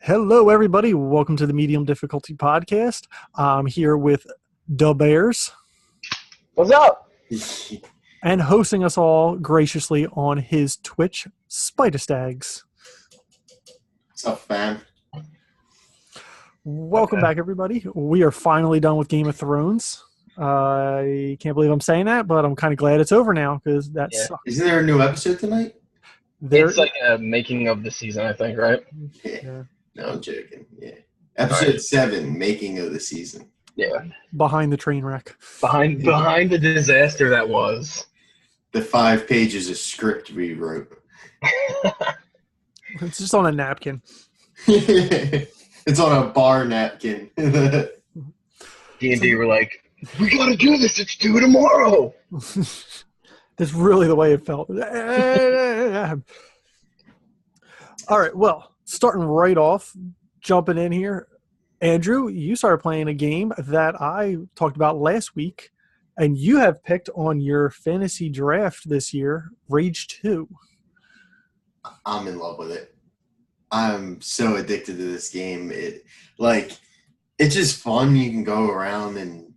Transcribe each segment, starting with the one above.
Hello, everybody. Welcome to the Medium Difficulty Podcast. I'm here with Da Bears. What's up? And hosting us all graciously on his Twitch, Spider Stags. What's up, fam? Welcome back, everybody. We are finally done with Game of Thrones. I can't believe I'm saying that, but I'm kind of glad it's over now because that sucked. Isn't there a new episode tonight? It's like a making of the season, I think, right? Yeah. No, I'm joking. Yeah. Episode 7, making of the season. Yeah. Behind the train wreck. Behind the disaster that was. The 5 pages of script we wrote. It's just on a napkin. It's on a bar napkin. D&D were like, we gotta do this, let's do it tomorrow. That's really the way it felt. All right, well, starting right off, jumping in here, Andrew, you started playing a game that I talked about last week, and you have picked on your fantasy draft this year, Rage 2. I'm in love with it. I'm so addicted to this game. It's just fun. You can go around and,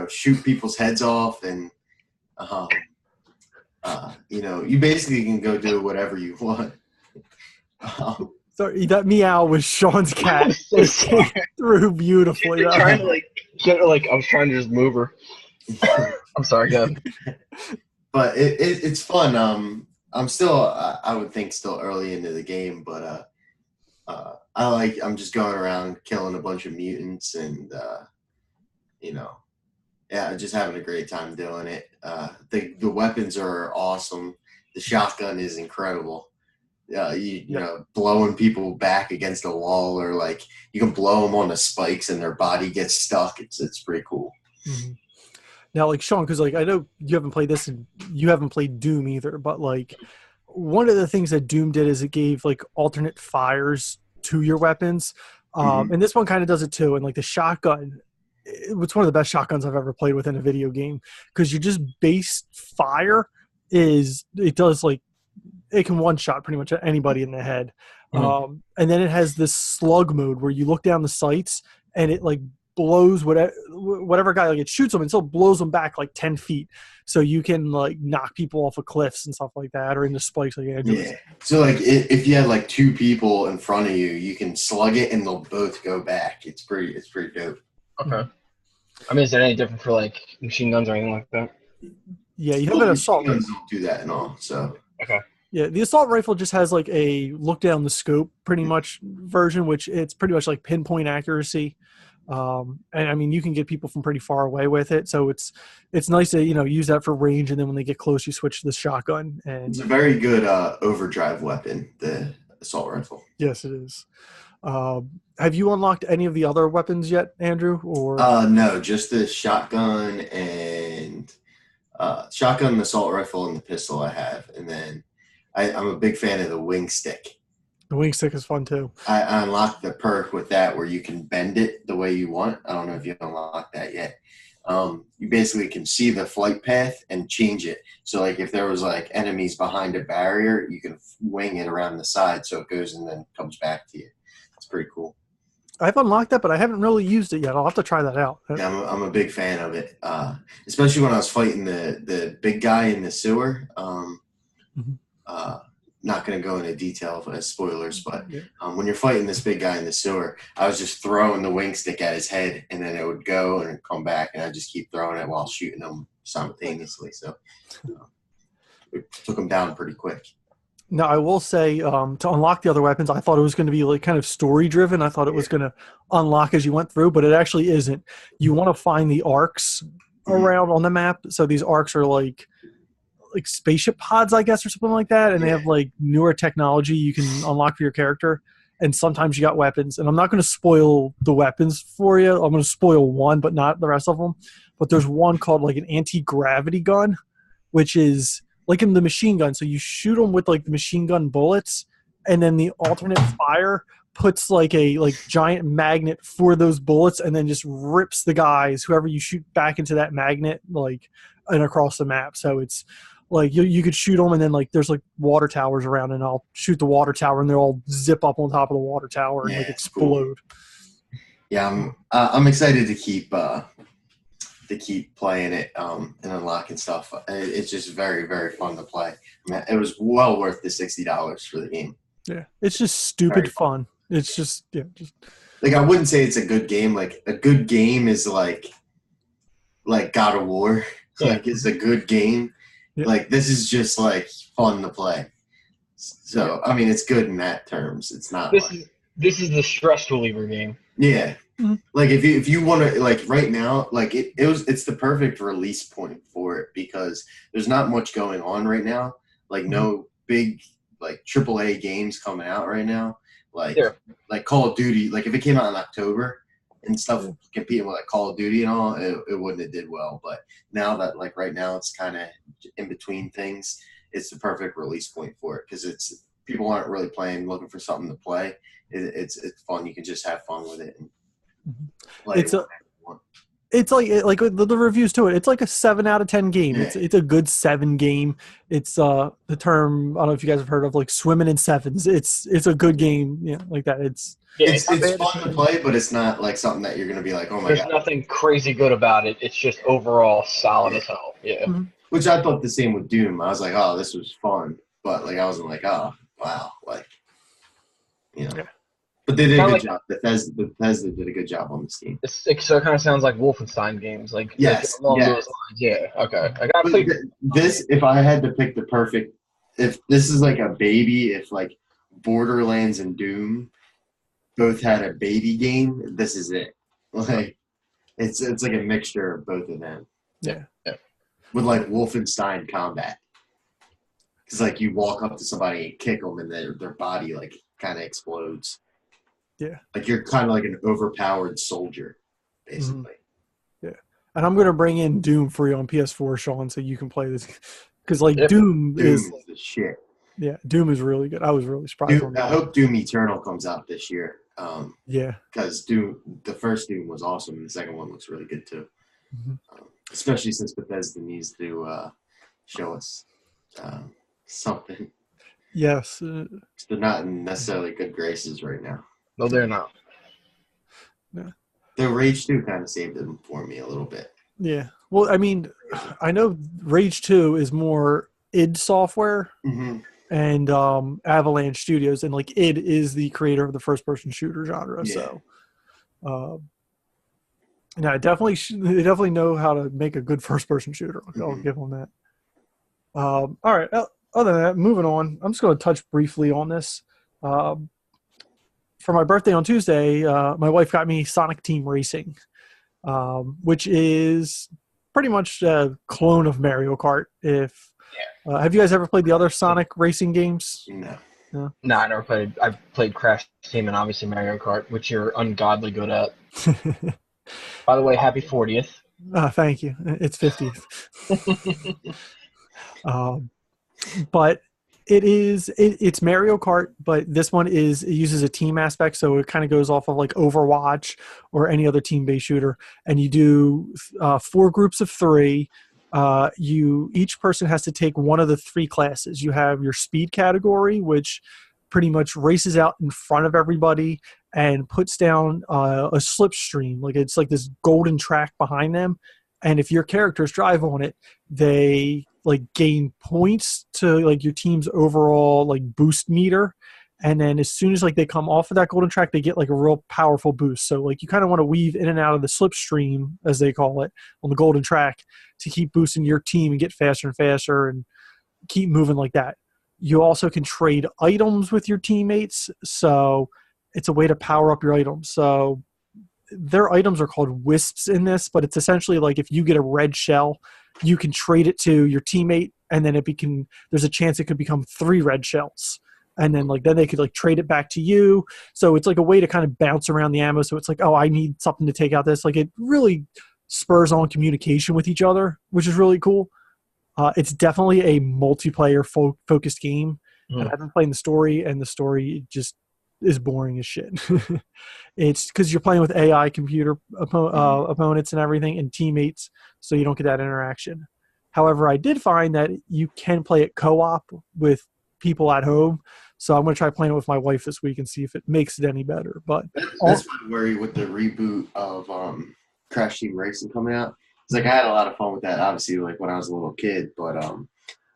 shoot people's heads off, and you basically can go do whatever you want. Sorry, that meow was Sean's cat. It came through beautifully. I was trying to just move her. I'm sorry, go ahead. But it's fun. I'm still, I would think, still early into the game, but I'm just going around killing a bunch of mutants and, just having a great time doing it. The weapons are awesome. The shotgun is incredible. Blowing people back against a wall, or you can blow them on the spikes and their body gets stuck. It's pretty cool. Mm-hmm. Now, Sean, because I know you haven't played this and you haven't played Doom either, but one of the things that Doom did is it gave alternate fires to your weapons, and this one kind of does it too. And the shotgun, it's one of the best shotguns I've ever played within a video game because your just base fire it can one-shot pretty much anybody in the head. And then it has this slug mode where you look down the sights and it blows whatever guy, it shoots them and still blows them back 10 feet. So you can knock people off of cliffs and stuff like that, or into spikes. So if you had 2 people in front of you, you can slug it and they'll both go back. It's pretty dope. Okay. I mean, is it any different for machine guns or anything like that? Yeah, you have an assault guns don't do that and all. So okay. Yeah, the assault rifle just has a look down the scope pretty much version, which it's pretty much pinpoint accuracy. And I mean, you can get people from pretty far away with it. So it's nice to, use that for range. And then when they get close, you switch to the shotgun. And it's a very good overdrive weapon, the assault rifle. Yes, it is. Have you unlocked any of the other weapons yet, Andrew? Or no, just the shotgun and the assault rifle, and the pistol I have. And then I'm a big fan of the wing stick. The wing stick is fun too. I unlocked the perk with that where you can bend it the way you want. I don't know if you unlocked that yet. You basically can see the flight path and change it. So if there was enemies behind a barrier, you can wing it around the side so it goes and then comes back to you. It's pretty cool. I've unlocked that, but I haven't really used it yet. I'll have to try that out. Yeah, I'm a big fan of it, especially when I was fighting the big guy in the sewer. Not going to go into detail as spoilers, but when you're fighting this big guy in the sewer, I was just throwing the wing stick at his head, and then it would go and come back, and I just keep throwing it while shooting him simultaneously. So it took him down pretty quick. Now, I will say, to unlock the other weapons, I thought it was going to be kind of story-driven. I thought it was going to unlock as you went through, but it actually isn't. You want to find the arcs around on the map. So these arcs are like spaceship pods, I guess, or something like that, and they have newer technology you can unlock for your character. And sometimes you got weapons, and I'm not going to spoil the weapons for you. I'm going to spoil one, but not the rest of them. But there's one called an anti-gravity gun, which is in the machine gun. So you shoot them with the machine gun bullets, and then the alternate fire puts a giant magnet for those bullets, and then just rips the guys, whoever you shoot, back into that magnet and across the map. So it's Like you could shoot them, and then like there's like water towers around, and I'll shoot the water tower, and they'll all zip up on top of the water tower and like Yeah, it's cool. explode. Yeah, I'm excited to keep playing it and unlocking stuff. It's just very, very fun to play. I mean, it was well worth the $60 for the game. Yeah, it's just stupid fun. It's just like I wouldn't say it's a good game. Like a good game is like God of War. Like it's a good game. Yeah. Like this is just like fun to play. So I mean, it's good in that terms. It's not. This is the stress reliever game. Yeah. Mm-hmm. Like if you want to like right now, like it's the perfect release point for it because there's not much going on right now. Like no big like AAA games coming out right now. Like Call of Duty. Like if it came out in October and stuff competing with like Call of Duty and all, it wouldn't have did well. But now that like right now it's kind of in between things, it's the perfect release point for it because it's people aren't really playing looking for something to play. It's fun. You can just have fun with it. And it's like the reviews to it. It's like a 7 out of 10 game. Yeah. It's a good 7 game. It's the term I don't know if you guys have heard of like swimming in sevens. It's a good game. Yeah, like that. It's fun to play, but it's not like something that you're gonna be like, oh my god. There's nothing crazy good about it. It's just overall solid as hell. Yeah. Mm-hmm. Which I thought the same with Doom. I was like, oh, this was fun, but like I wasn't like, oh wow, like you know. Yeah. But they did a good job. Bethesda did a good job on this game. So it kind of sounds like Wolfenstein games. Like yes, along those lines. Yeah. Okay. I got this. If I had to pick the perfect, if this is like a baby, if like Borderlands and Doom both had a baby game, this is it. Like it's like a mixture of both of them. Yeah. With like Wolfenstein combat, because like you walk up to somebody and kick them, and their body like kind of explodes. Yeah. Like you're kind of like an overpowered soldier, basically. Mm-hmm. Yeah. And I'm going to bring in Doom for you on PS4, Sean, so you can play this. Because like Doom is the shit. Yeah, Doom is really good. I was really surprised. I hope Doom Eternal comes out this year. Yeah. Because the first Doom was awesome, and the second one looks really good too. Mm-hmm. Especially since Bethesda needs to show us something. Yes. They're not in necessarily good graces right now. No, they're not. Yeah. The Rage 2 kind of saved them for me a little bit. Yeah. Well, I mean, I know Rage 2 is more id Software and Avalanche Studios, and like id is the creator of the first-person shooter genre. Yeah. So, they definitely know how to make a good first-person shooter. I'll give them that. All right. Other than that, moving on, I'm just going to touch briefly on this. For my birthday on Tuesday, my wife got me Sonic Team Racing, which is pretty much a clone of Mario Kart. Have you guys ever played the other Sonic racing games? No, I never played. I've played Crash Team and obviously Mario Kart, which you're ungodly good at. By the way, happy 40th. Thank you. It's 50th. But it's Mario Kart, but this one it uses a team aspect, so it kind of goes off of like Overwatch or any other team-based shooter. And you do 4 groups of 3. Each person has to take one of the 3 classes. You have your speed category, which pretty much races out in front of everybody and puts down a slipstream. Like it's like this golden track behind them. And if your characters drive on it, they like gain points to like your team's overall like boost meter. And then as soon as like they come off of that golden track, they get like a real powerful boost. So like you kind of want to weave in and out of the slipstream, as they call it, on the golden track to keep boosting your team and get faster and faster and keep moving like that. You also can trade items with your teammates. So it's a way to power up your items. So their items are called wisps in this, but it's essentially like if you get a red shell, you can trade it to your teammate, and then there's a chance it could become 3 red shells. And then then they could like trade it back to you. So it's like a way to kind of bounce around the ammo. So it's like, oh, I need something to take out this. Like it really spurs on communication with each other, which is really cool. It's definitely a multiplayer focused game. And I've been playing the story, and the story just is boring as shit. It's because you're playing with AI computer opponents and everything and teammates, so you don't get that interaction. However, I did find that you can play it co-op with people at home. So I'm going to try playing it with my wife this week and see if it makes it any better. But That's my worry with the reboot of Crash Team Racing coming out. It's like I had a lot of fun with that, obviously, like when I was a little kid. But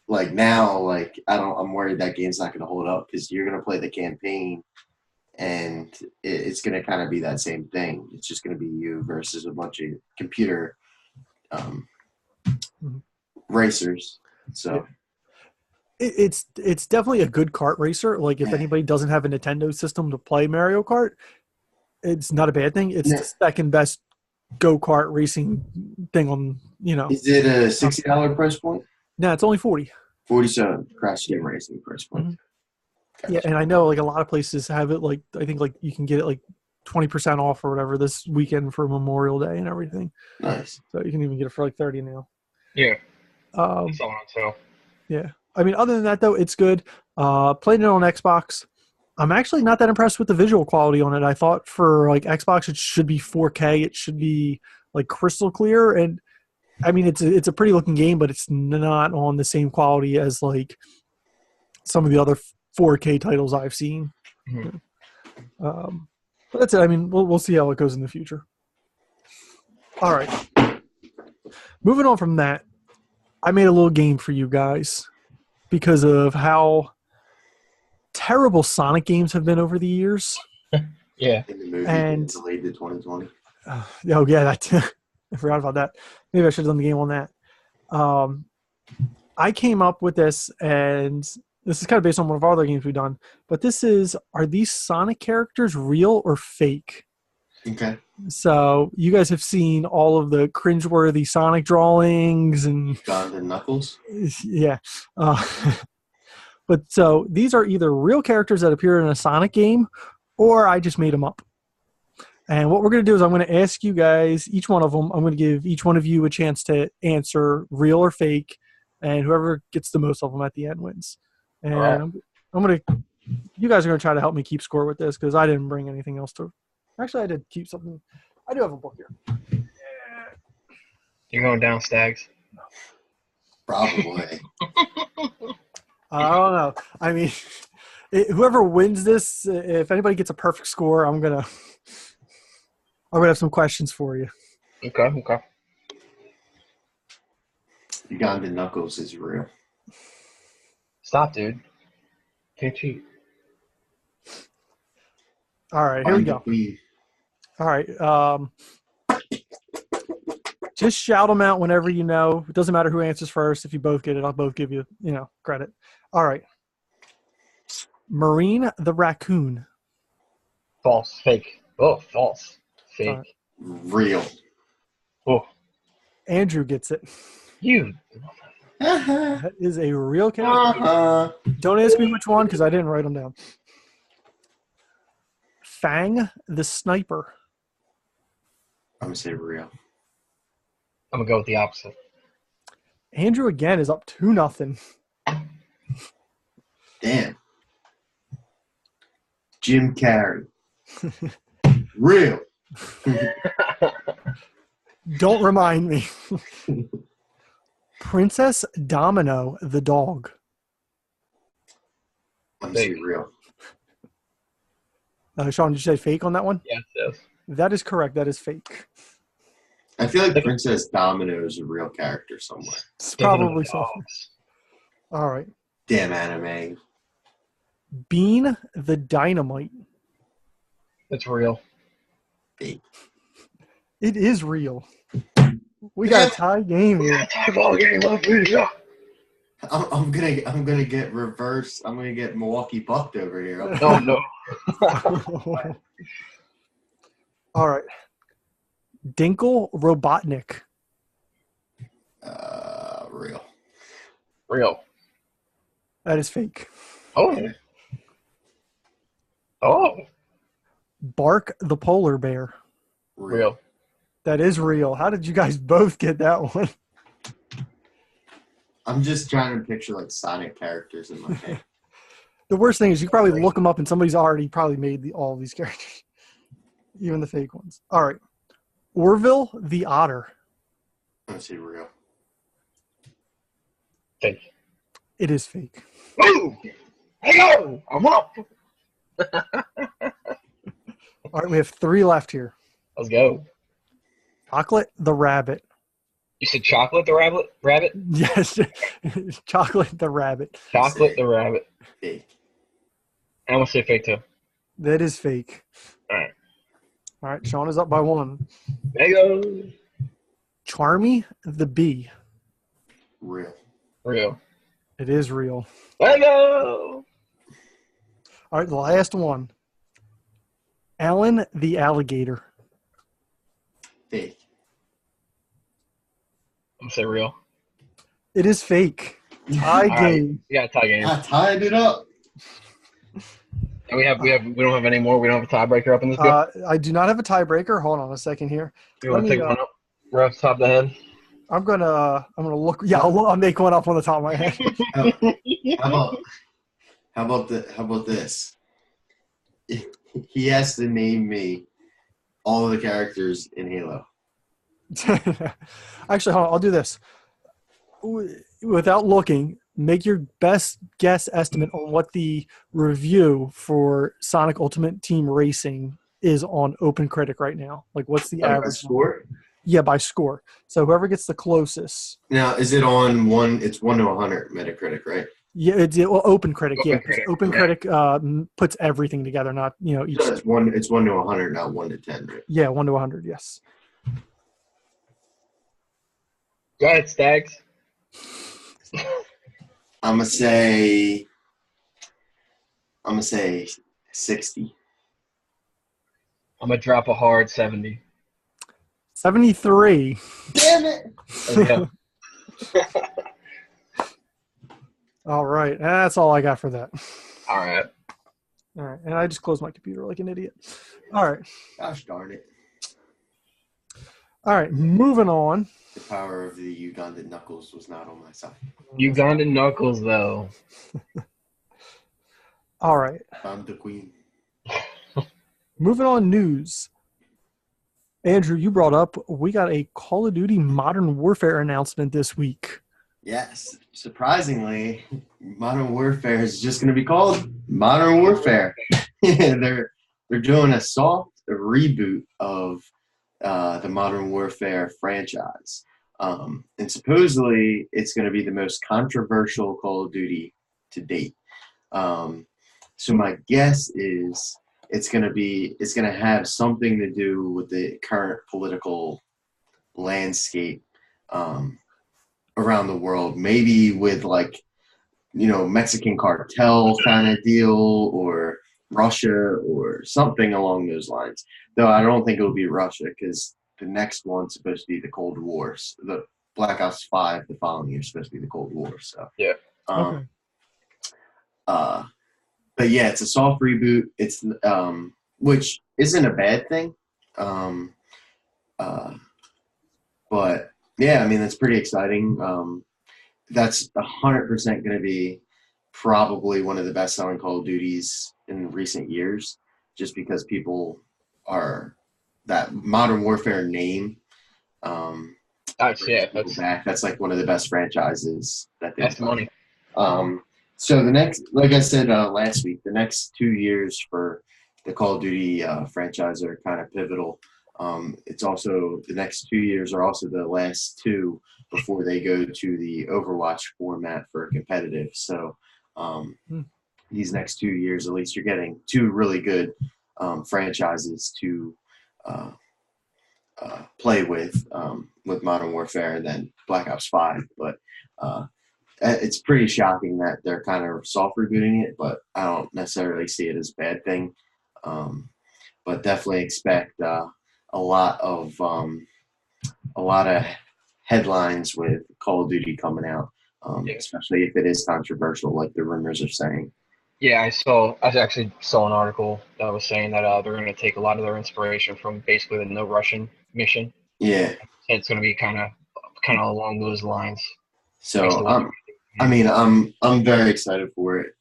like now, like I'm worried that game's not going to hold up because you're going to play the campaign, and it's going to kind of be that same thing. It's just going to be you versus a bunch of computer racers. So. It's definitely a good kart racer. Like if anybody doesn't have a Nintendo system to play Mario Kart, it's not a bad thing. It's the second best go-kart racing thing on, Is it a $60 price point? No, it's only 40. 47 Crash Team Racing price point. Mm-hmm. Gotcha. Yeah, and I know like a lot of places have it. Like I think like you can get it like 20% off or whatever this weekend for Memorial Day and everything. Nice. So you can even get it for like 30 now. Yeah. It's on sale. Yeah. I mean, other than that, though, it's good. Playing it on Xbox. I'm actually not that impressed with the visual quality on it. I thought for like Xbox, it should be 4K. It should be like crystal clear. And I mean, it's a pretty looking game, but it's not on the same quality as like some of the other 4K titles I've seen. Mm-hmm. But that's it. I mean, we'll see how it goes in the future. All right. Moving on from that, I made a little game for you guys because of how terrible Sonic games have been over the years. Yeah. In the movie And delayed to 2020. Oh yeah, that I forgot about that. Maybe I should have done the game on that. I came up with this, and this is kind of based on one of our other games we've done. But are these Sonic characters real or fake? Okay. So you guys have seen all of the cringeworthy Sonic drawings and Gone to Knuckles. yeah. But so these are either real characters that appear in a Sonic game, or I just made them up. And what we're going to do is I'm going to ask you guys, each one of them, I'm going to give each one of you a chance to answer real or fake, and whoever gets the most of them at the end wins. And right. you guys are going to try to help me keep score with this because I didn't bring anything else to. Actually, I did keep something. I do have a book here. You're going down, Stags? Probably. I don't know. I mean, whoever wins this, if anybody gets a perfect score, I'm gonna have some questions for you. Okay. Uganda Knuckles is real. Stop, dude. Can't cheat. All right, here we go. All right. Just shout them out whenever you know. It doesn't matter who answers first. If you both get it, I'll both give you, credit. All right. Marine the raccoon. False. Fake. Oh, false. Fake. Right. Real. Oh. Andrew gets it. You. That is a real character. Don't ask me which one because I didn't write them down. Fang the sniper. I'm going to say real. I'm going to go with the opposite. Andrew again is up 2-0. Damn. Jim Carrey. Real. Don't remind me. Princess Domino the dog. I'm going to say real. Sean, did you say fake on that one? Yes. That is correct. That is fake. I feel like Princess Domino is a real character somewhere. It's probably so. All right. Damn anime. Bean the Dynamite. It's real. Fake. It is real. We got a tie game here. Tie ball game of video. I'm gonna get reversed. I'm gonna get Milwaukee bucked over here. Oh no. All right. Dinkle Robotnik. Real. Real. That is fake. Oh. Oh. Bark the polar bear. Real. That is real. How did you guys both get that one? I'm just trying to picture like Sonic characters in my head. The worst thing is you can probably look them up and somebody's already probably made all these characters. Even the fake ones. All right. Orville the otter. Let's see, real. Fake. It is fake. Woo! Hey go! I'm up. All right, we have 3 left here. Let's go. Chocolate the rabbit. You said chocolate the rabbit? Rabbit? Yes, Chocolate the rabbit. Chocolate the rabbit. Fake. I'm gonna say fake too. That is fake. All right. All right, Sean is up by 1. There you go. Charmy the bee. Real. Real. It is real. There you go. All right, the last one. Alan the alligator. Fake. I'm gonna say real. It is fake. Tie All right. game. We got a tie game. I tied it up. And we don't have any more. We don't have a tiebreaker up in this deal. I do not have a tiebreaker. Hold on a second here. You want to take one up? Right off the top of the head. I'm gonna look. Yeah, I'll make one up on the top of my head. How about this? He has to name me all of the characters in Halo. Actually, hold on. I'll do this. Without looking, make your best guess estimate on what the review for Sonic Ultimate Team Racing is on OpenCritic right now. Like, what's the average score? Yeah, by score. So whoever gets the closest. Now, is it on one? It's 1 to 100 Metacritic, right? Yeah, OpenCritic. Yeah, OpenCritic, OpenCritic puts everything together, not each. So it's 1 to 100, not 1 to 10, right? Yeah, 1 to 100. Yes. Go ahead, Stags. I'm gonna say 60. I'm gonna drop a hard 70. 73. Damn it! Okay. All right, that's all I got for that. All right. All right, and I just closed my computer like an idiot. All right. Gosh darn it! All right, moving on. The power of the Ugandan knuckles was not on my side. Ugandan knuckles, though. All right, I'm the queen. moving on. News. Andrew, you brought up we got a Call of Duty Modern Warfare announcement this week. Yes, surprisingly, Modern Warfare is just going to be called Modern Warfare. They're doing a soft reboot of the Modern Warfare franchise, and supposedly it's going to be the most controversial Call of Duty to date. So my guess is it's going to have something to do with the current political landscape around the world, maybe with Mexican cartel kind of deal, or Russia or something along those lines. Though I don't think it'll be Russia, because the next one's supposed to be the Cold War. The Black Ops 5 the following year is supposed to be the Cold War. So yeah. Okay. But yeah, it's a soft reboot. It's which isn't a bad thing. But yeah, I mean, that's pretty exciting. That's 100% going to be probably one of the best-selling Call of Duties in recent years, just because people are that Modern Warfare name. That's That's like one of the best franchises that they've that's money. So the next, like I said last week, the next 2 years for the Call of Duty franchise are kind of pivotal. It's also the next 2 years are also the last 2 before they go to the Overwatch format for competitive. So these next 2 years, at least, you're getting 2 really good franchises to play with Modern Warfare and then Black Ops 5. But it's pretty shocking that they're kind of soft rebooting it, but I don't necessarily see it as a bad thing. But definitely expect a lot of headlines with Call of Duty coming out, especially if it is controversial, like the rumors are saying. Yeah, I actually saw an article that was saying that they're going to take a lot of their inspiration from basically the No Russian mission. Yeah. It's going to be kind of along those lines. So I'm very excited for it.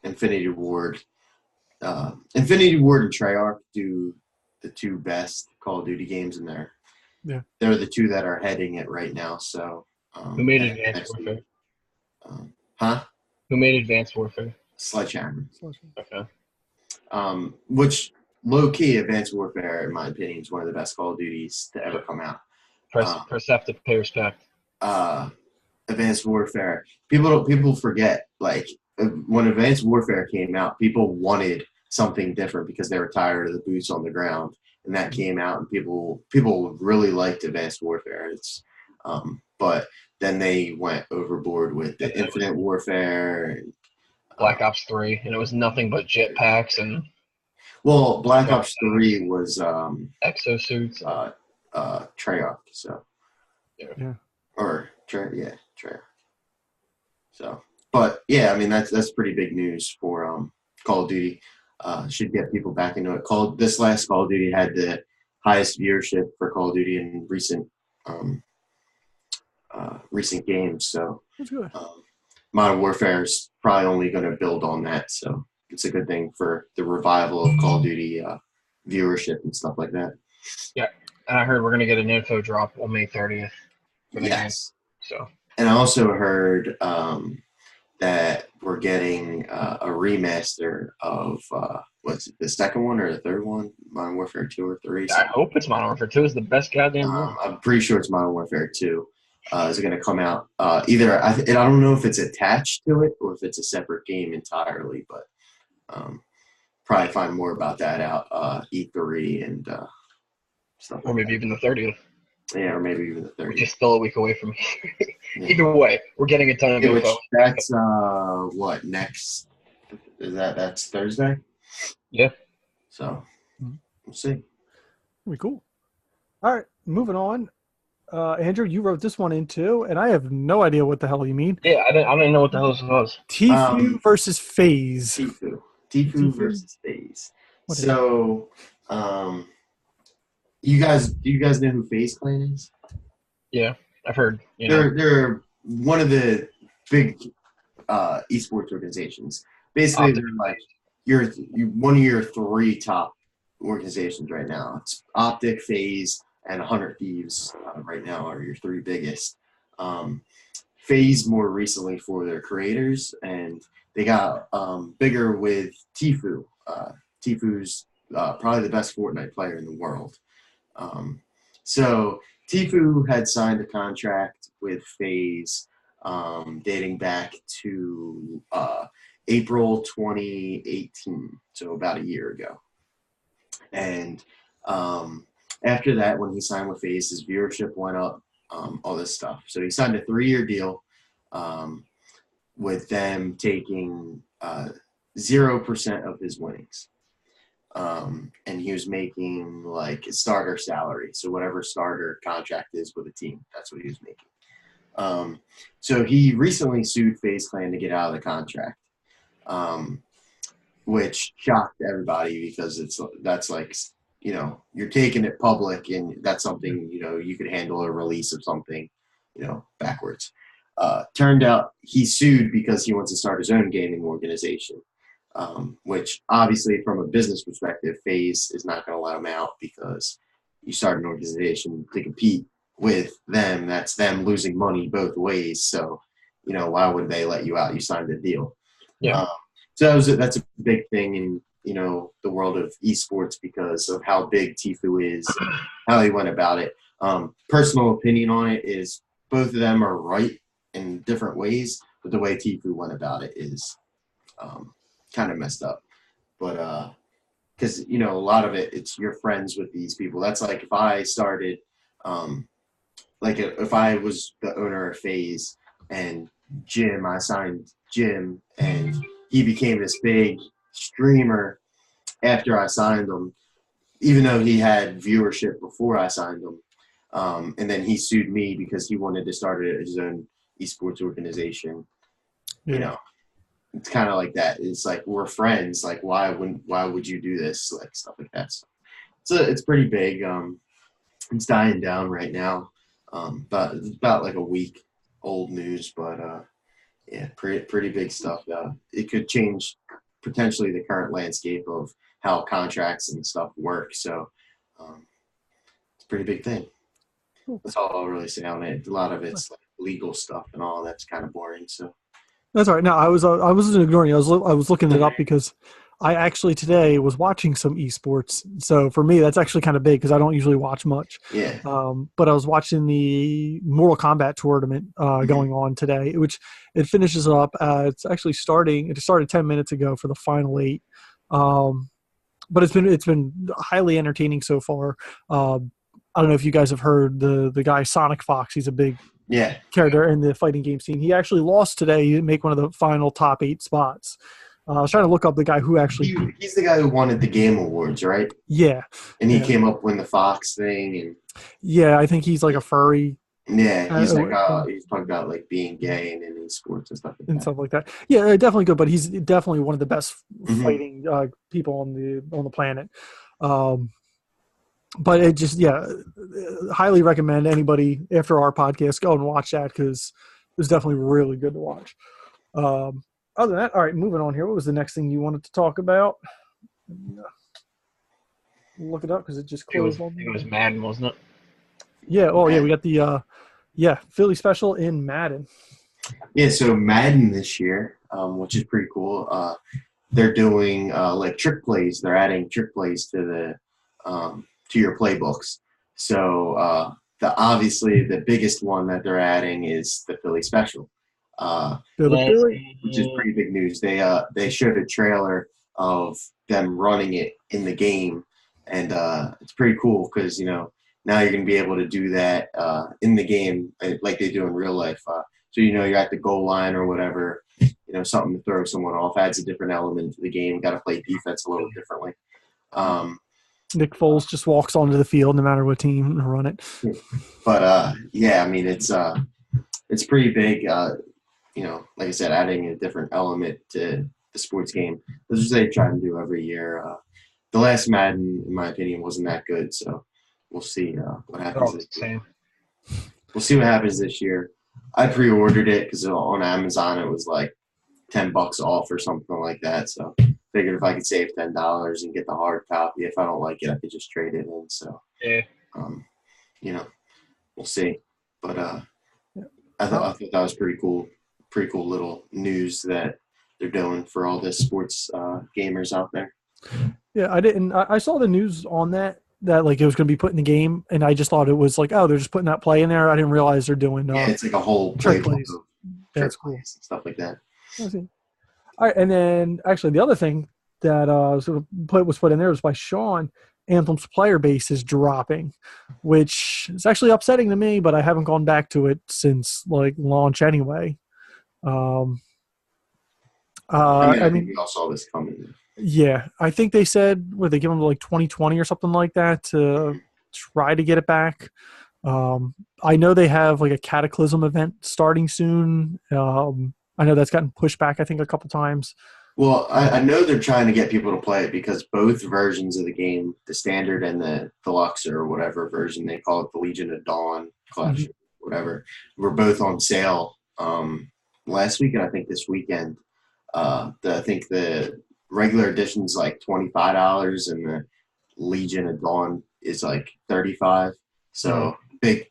Infinity Ward and Treyarch do the 2 best Call of Duty games in there. Yeah. They're the 2 that are heading it right now. So Who made Advanced Warfare? Huh? Who made Advanced Warfare? Sledgehammer. Okay. Which low key Advanced Warfare, in my opinion, is one of the best Call of Duties to ever come out. Press F to pay respect. Advanced Warfare. People forget, like, when Advanced Warfare came out, people wanted something different because they were tired of the boots on the ground, and that came out, and people really liked Advanced Warfare. But then they went overboard with the Infinite Warfare. And, Black Ops 3, and it was nothing but jetpacks and well, Black Ops 3 was exosuits. Treyarch, so Yeah. Treyarch. So, but yeah, I mean that's pretty big news for Call of Duty. Should get people back into it. This last Call of Duty had the highest viewership for Call of Duty in recent games. So That's good. Modern Warfare is probably only going to build on that. So it's a good thing for the revival of Call of Duty viewership and stuff like that. Yeah, and I heard we're going to get an info drop on May 30th for the game. So. And I also heard that we're getting a remaster of what's it, the second one or the third one, Modern Warfare 2 or 3. I hope it's Modern Warfare 2 is the best goddamn one. I'm pretty sure it's Modern Warfare 2. Is going to come out either? I don't know if it's attached to it or if it's a separate game entirely, but probably find more about that out E3 and stuff. Or maybe even the 30th. Yeah, or maybe even the 30th. Which is still a week away from here. Either way, we're getting a ton of info. That's what next? That's Thursday? Yeah. So we'll see. Pretty cool. All right, moving on. Andrew, you wrote this one in too, and I have no idea what the hell you mean. Yeah, I didn't know what the hell this was. Tfue versus FaZe. Tfue versus FaZe. So, do you guys know who FaZe Clan is? Yeah, I've heard. They're one of the big esports organizations. Basically, they're like one of your three top organizations right now. It's Optic, FaZe, and 100 Thieves right now are your three biggest. FaZe more recently for their creators, and they got bigger with Tfue. Tfue's probably the best Fortnite player in the world. So Tfue had signed a contract with FaZe dating back to April 2018, so about a year ago. And after that, when he signed with FaZe, his viewership went up, all this stuff. So he signed a 3-year deal with them taking 0% of his winnings. And he was making like a starter salary. So whatever starter contract is with a team, that's what he was making. So he recently sued FaZe Clan to get out of the contract, which shocked everybody because that's like, you're taking it public and that's something, you could handle a release of something, backwards. Turned out he sued because he wants to start his own gaming organization, which obviously from a business perspective, FaZe is not going to let him out because you start an organization to compete with them. That's them losing money both ways. So, why would they let you out? You signed a deal. Yeah. So that's a big thing in, the world of esports because of how big Tfue is, how he went about it. Personal opinion on it is both of them are right in different ways, but the way Tfue went about it is kind of messed up. But because, a lot of it's you're friends with these people. That's like if I started, if I was the owner of FaZe and I signed Jim and he became this big streamer after I signed him, even though he had viewership before I signed him. And then he sued me because he wanted to start his own esports organization. Yeah. It's kind of like that. It's like we're friends. Like why would you do this? Like stuff like that. So it's pretty big. It's dying down right now. But it's about like a week old news, but yeah, pretty big stuff. It could change potentially the current landscape of how contracts and stuff work. So it's a pretty big thing. That's all I'll really say on it. A lot of it's like legal stuff and all that's kind of boring. So That's all right. No, I wasn't ignoring you. I was looking it up because I actually today was watching some esports. So for me, that's actually kind of big because I don't usually watch much. Yeah. But I was watching the Mortal Kombat tournament going on today, which it finishes up. It's actually starting. It started 10 minutes ago for the final 8. But it's been highly entertaining so far. I don't know if you guys have heard the guy Sonic Fox. He's a big Yeah. character in the fighting game scene. He actually lost today. He didn't make one of the final top 8 spots. I was trying to look up the guy who actually beat. He's the guy who wanted the Game Awards, right? Yeah. And he Yeah. came up with the Fox thing, and Yeah, I think he's like a furry yeah, he's talking about like being gay and in sports and stuff like and that. stuff like that. Yeah, definitely good, but he's definitely one of the best Mhm. fighting people on the planet. But it just highly recommend anybody after our podcast go and watch that because it's definitely really good to watch. Other than that, all right, moving on here. What was the next thing you wanted to talk about? Look it up because it just closed on me. It was Madden, wasn't it? Yeah. Oh, yeah. We got the Philly special in Madden. Yeah, so Madden this year, which is pretty cool. They're doing like trick plays. They're adding trick plays to your playbooks. So obviously the biggest one that they're adding is the Philly special, Philly. which is pretty big news. They showed a trailer of them running it in the game, and it's pretty cool because now you're going to be able to do that in the game like they do in real life. So you're at the goal line or whatever, something to throw someone off, adds a different element to the game. Got to play defense a little differently. Nick Foles just walks onto the field no matter what team run it. But yeah, I mean it's pretty big. Like I said, adding a different element to the sports game. This is what they try to do every year. The last Madden, in my opinion, wasn't that good. So we'll see what happens this year. We'll see what happens this year. I pre-ordered it because on Amazon it was like $10 off or something like that. So figured if I could save $10 and get the hard copy, if I don't like it, I could just trade it in. So yeah, we'll see. But I thought that was pretty cool little news that they're doing for all the sports gamers out there. Yeah, I saw the news on that like it was going to be put in the game, and I just thought it was like, oh, they're just putting that play in there. I didn't realize they're doing. It's like a whole trick playbook plays. of That's trick cool. plays and stuff like that. I see. All right, and then actually the other thing that was put in there was by Sean. Anthem's player base is dropping, which is actually upsetting to me, but I haven't gone back to it since like launch anyway. I mean, we all saw this coming. Yeah, I think they said they give them like 2020 or something like that to try to get it back. I know they have like a Cataclysm event starting soon. I know that's gotten pushed back, I think, a couple times. Well, I know they're trying to get people to play it because both versions of the game, the standard and the deluxe or whatever version they call it, the Legion of Dawn collection, whatever, were both on sale last week and I think this weekend. I think the regular edition is like $25 and the Legion of Dawn is like $35. So big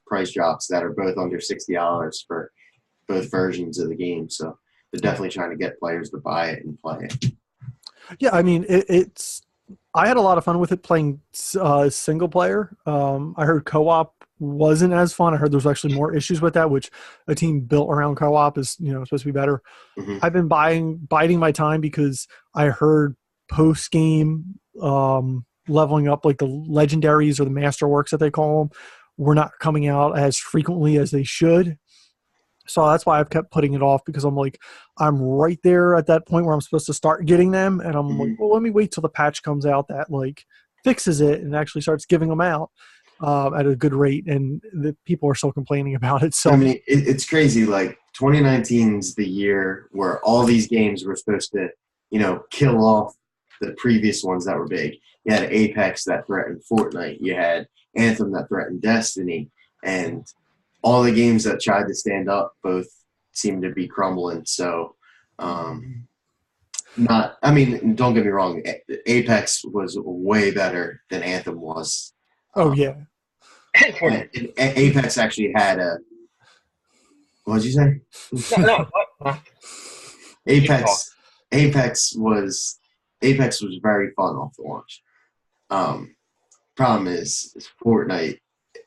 price drops that are both under $60 for both versions of the game. So they're definitely trying to get players to buy it and play it. Yeah, I mean, I had a lot of fun with it playing single player. I heard co-op wasn't as fun. I heard there's actually more issues with that, which a team built around co-op is supposed to be better. Mm-hmm. I've been biding my time because I heard post game leveling up, like the legendaries or the masterworks that they call them, were not coming out as frequently as they should. So that's why I've kept putting it off because I'm like, I'm right there at that point where I'm supposed to start getting them. And I'm like, well, let me wait till the patch comes out that like fixes it and actually starts giving them out at a good rate. And the people are still complaining about it. So I mean, it's crazy. Like 2019 is the year where all these games were supposed to, kill off the previous ones that were big. You had Apex that threatened Fortnite. You had Anthem that threatened Destiny. And all the games that tried to stand up both seem to be crumbling. So, don't get me wrong. Apex was way better than Anthem was. Oh, yeah. And Apex actually had What'd you say? No. What? Apex. Apex was very fun off the launch. Problem is Fortnite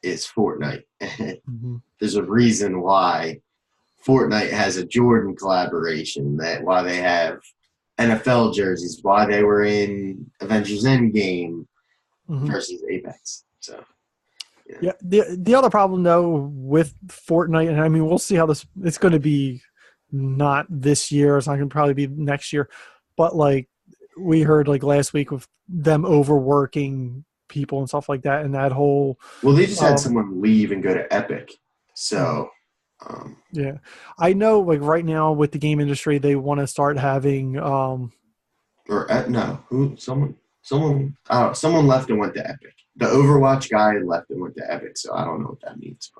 is Fortnite. Mm-hmm. There's a reason why Fortnite has a Jordan collaboration, why they have NFL jerseys, why they were in Avengers Endgame versus Apex. So yeah. The other problem though with Fortnite, and I mean we'll see how it's going to be. Not this year. It's not going to probably be next year. But like we heard like last week with them overworking people and stuff like that, and that whole. Well, they just had someone leave and go to Epic. So. Yeah, I know. Like right now with the game industry, they want to start having. Someone left and went to Epic. The Overwatch guy left and went to Epic. So I don't know what that means.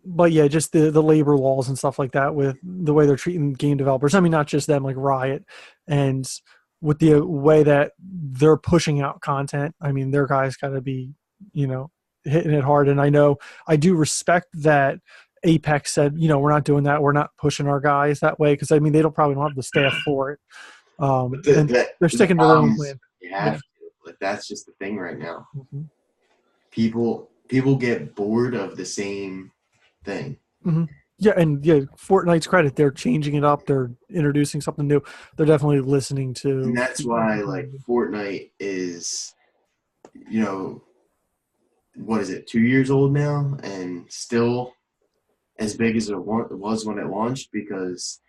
But yeah, just the labor laws and stuff like that with the way they're treating game developers. I mean, not just them, like Riot, and with the way that they're pushing out content. I mean, their guys got to be, hitting it hard. And I know I do respect that Apex said, we're not doing that. We're not pushing our guys that way because I mean, they probably don't have the staff for it. And they're sticking to their own plan. Yeah, like that's just the thing right now. Mm-hmm. People get bored of the same thing. Mm-hmm. Yeah, and Fortnite's credit, they're changing it up. They're introducing something new. They're definitely listening to. And that's why, like, Fortnite is, what is it, 2 years old now, and still as big as it was when it launched because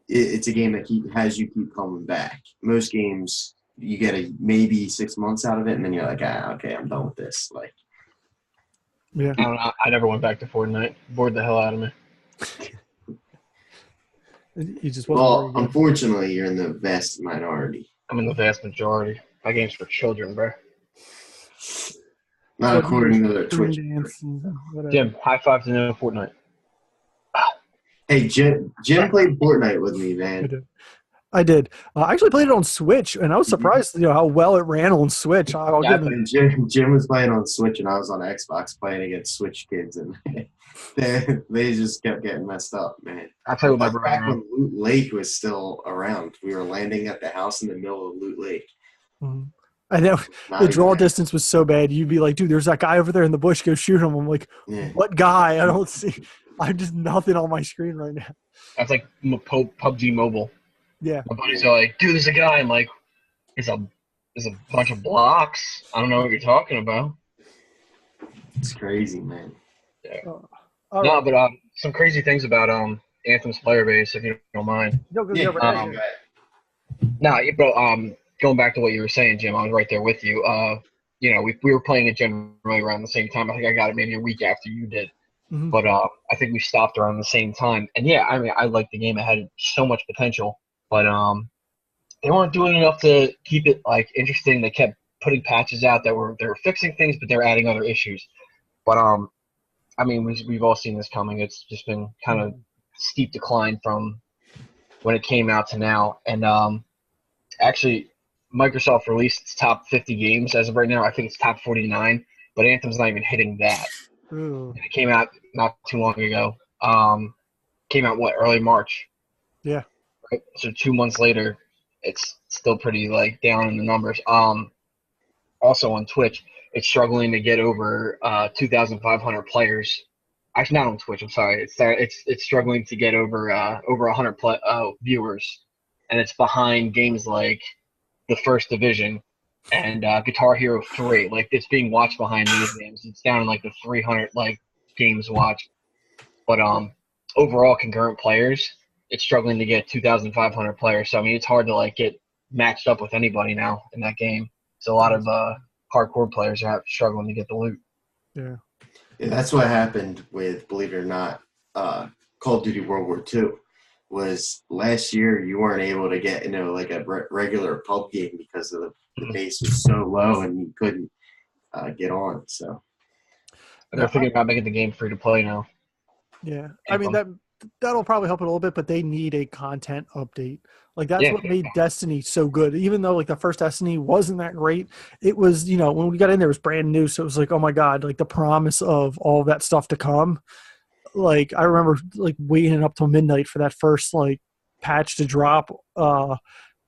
it's a game that has you keep coming back. Most games, you get maybe 6 months out of it, and then you're like, okay, I'm done with this. Like. Yeah. I don't know. I never went back to Fortnite. Bored the hell out of me. You just unfortunately, you're in the vast minority. I'm in the vast majority. My game's for children, bro. Not according to their Twitch. Jim, high five to no Fortnite. Hey, Jim played Fortnite with me, man. I did. I actually played it on Switch, and I was surprised, how well it ran on Switch. Jim was playing on Switch, and I was on Xbox playing against Switch kids, and they just kept getting messed up, man. I played with my brother. Back when Loot Lake was still around, we were landing at the house in the middle of Loot Lake. Mm-hmm. I know the draw distance was so bad. You'd be like, dude, there's that guy over there in the bush. Go shoot him. I'm like, what guy? I don't see. I'm just nothing on my screen right now. That's like PUBG Mobile. Yeah. My buddies are like, dude, there's a guy. I'm like, there's a bunch of blocks. I don't know what you're talking about. It's crazy, man. Yeah. But some crazy things about Anthem's player base, if you don't mind. Going back to what you were saying, Jim, I was right there with you. We were playing it generally around the same time. I think I got it maybe a week after you did. Mm-hmm. But I think we stopped around the same time. And yeah, I mean, I liked the game. It had so much potential, but they weren't doing enough to keep it like interesting. They kept putting patches out they were fixing things, but they're adding other issues. But I mean, we've all seen this coming. It's just been kind of steep decline from when it came out to now. And actually, Microsoft released its top 50 games as of right now. I think it's top 49, but Anthem's not even hitting that. It came out not too long ago. Came out early March. Yeah. Right? So 2 months later, it's still pretty down in the numbers. Also on Twitch, it's struggling to get over 2,500 players. Actually, not on Twitch. I'm sorry. It's struggling to get over 100 viewers, and it's behind games like the First Division and Guitar Hero 3. It's being watched behind these games. It's down in the 300 games watched. But overall concurrent players, it's struggling to get 2,500 players. So I mean, it's hard to get matched up with anybody now in that game. So a lot of hardcore players are struggling to get the loot. Yeah. Yeah, that's what happened with, believe it or not, Call of Duty World War II. Was last year you weren't able to get a regular pub game because of the base was so low and you couldn't get on. So they're thinking about making the game free to play now. Yeah, I mean that'll probably help it a little bit, but they need a content update. That's what made Destiny so good. Even though the first Destiny wasn't that great, it was when we got in there it was brand new, so it was oh my god, the promise of all of that stuff to come. like I remember like waiting up till midnight for that first like patch to drop.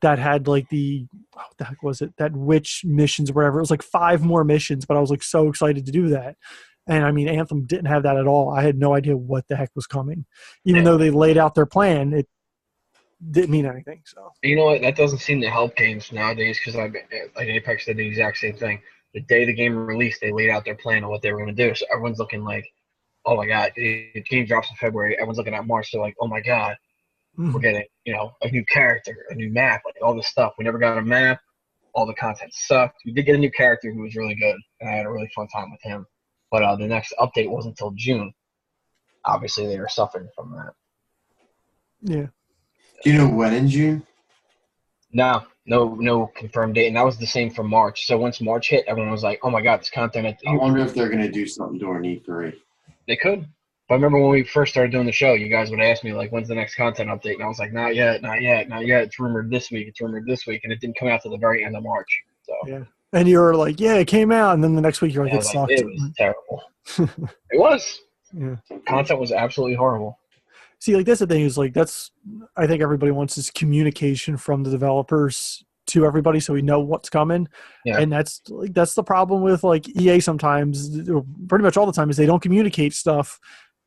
That had like what the heck was it? That witch missions or whatever. It was like 5 more missions, but I was like so excited to do that. And I mean, Anthem didn't have that at all. I had no idea what the heck was coming. Even though they laid out their plan, it didn't mean anything. So you know what? That doesn't seem to help games nowadays because like Apex did the exact same thing. The day the game released, they laid out their plan of what they were going to do. So everyone's looking like, oh my god, the game drops in February. Everyone's looking at March. They're like, oh my god, we're getting a new character, a new map, like all this stuff. We never got a map. All the content sucked. We did get a new character who was really good, and I had a really fun time with him. But the next update wasn't until June. Obviously, they were suffering from that. Yeah. Do you know when in June? No confirmed date, and that was the same for March. So once March hit, everyone was like, "Oh my god, this content!" I wonder if they're gonna do something during E3. They could. But I remember when we first started doing the show, you guys would ask me like, "When's the next content update?" And I was like, "Not yet, not yet, not yet. It's rumored this week. It's rumored this week," and it didn't come out to the very end of March. So yeah, and you were like, "Yeah, it came out," and then the next week you're like, "It sucked." It was terrible. It was. Yeah. Content was absolutely horrible. See, like that's the thing is like I think everybody wants is communication from the developers to everybody so we know what's coming. Yeah. And that's the problem with like EA sometimes, pretty much all the time, is they don't communicate stuff.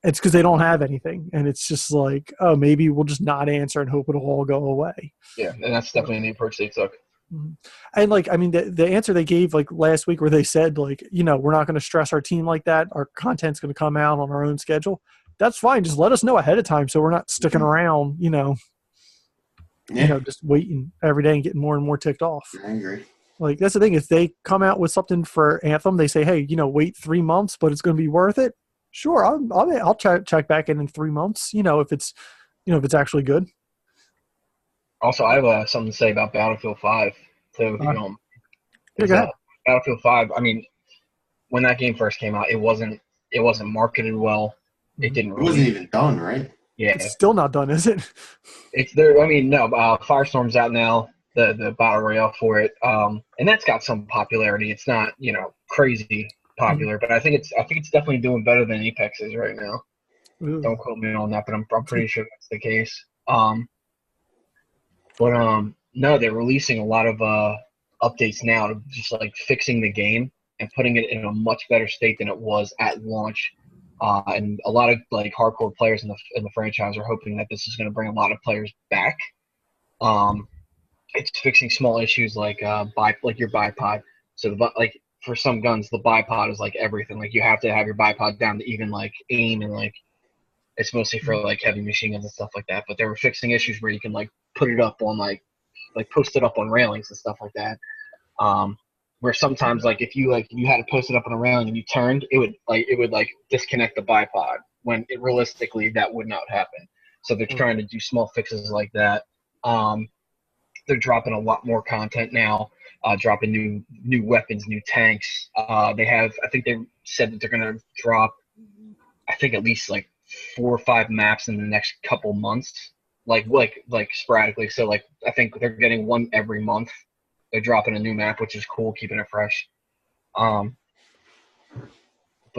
It's because they don't have anything. And it's just like, oh, maybe we'll just not answer and hope it'll all go away. Yeah, and that's definitely the approach they took. And like, I mean, the answer they gave like last week where they said like, we're not going to stress our team like that. Our content's going to come out on our own schedule. That's fine. Just let us know ahead of time so we're not sticking around, just waiting every day and getting more and more ticked off. I agree. Like, that's the thing. If they come out with something for Anthem, they say, hey, wait 3 months, but it's going to be worth it. Sure, I'll check back in 3 months, if it's actually good. Also, I have something to say about Battlefield 5, too. Battlefield 5, I mean, when that game first came out, it wasn't marketed well. It didn't really. It wasn't even done, right? Yeah. It's still not done, is it? It's there. I mean, no. Firestorm's out now. The battle royale for it, and that's got some popularity. It's not crazy popular, but I think it's definitely doing better than Apex is right now. Ooh. Don't quote me on that, but I'm pretty sure that's the case. No, they're releasing a lot of updates now to just like fixing the game and putting it in a much better state than it was at launch. And a lot of like hardcore players in the franchise are hoping that this is going to bring a lot of players back. It's fixing small issues like your bipod. So for some guns, the bipod is like everything. Like you have to have your bipod down to even like aim, and like it's mostly for like heavy machine guns and stuff like that. But they were fixing issues where you can like put it up on like post it up on railings and stuff like that. Where sometimes like if you had to post it up on a railing and you turned, it would disconnect the bipod when realistically that would not happen. So they're trying to do small fixes like that. They're dropping a lot more content now, dropping new weapons, new tanks. I think they said that they're gonna drop at least like 4 or 5 maps in the next couple months, like sporadically. So like I think they're getting one every month. They're dropping a new map, which is cool, keeping it fresh. But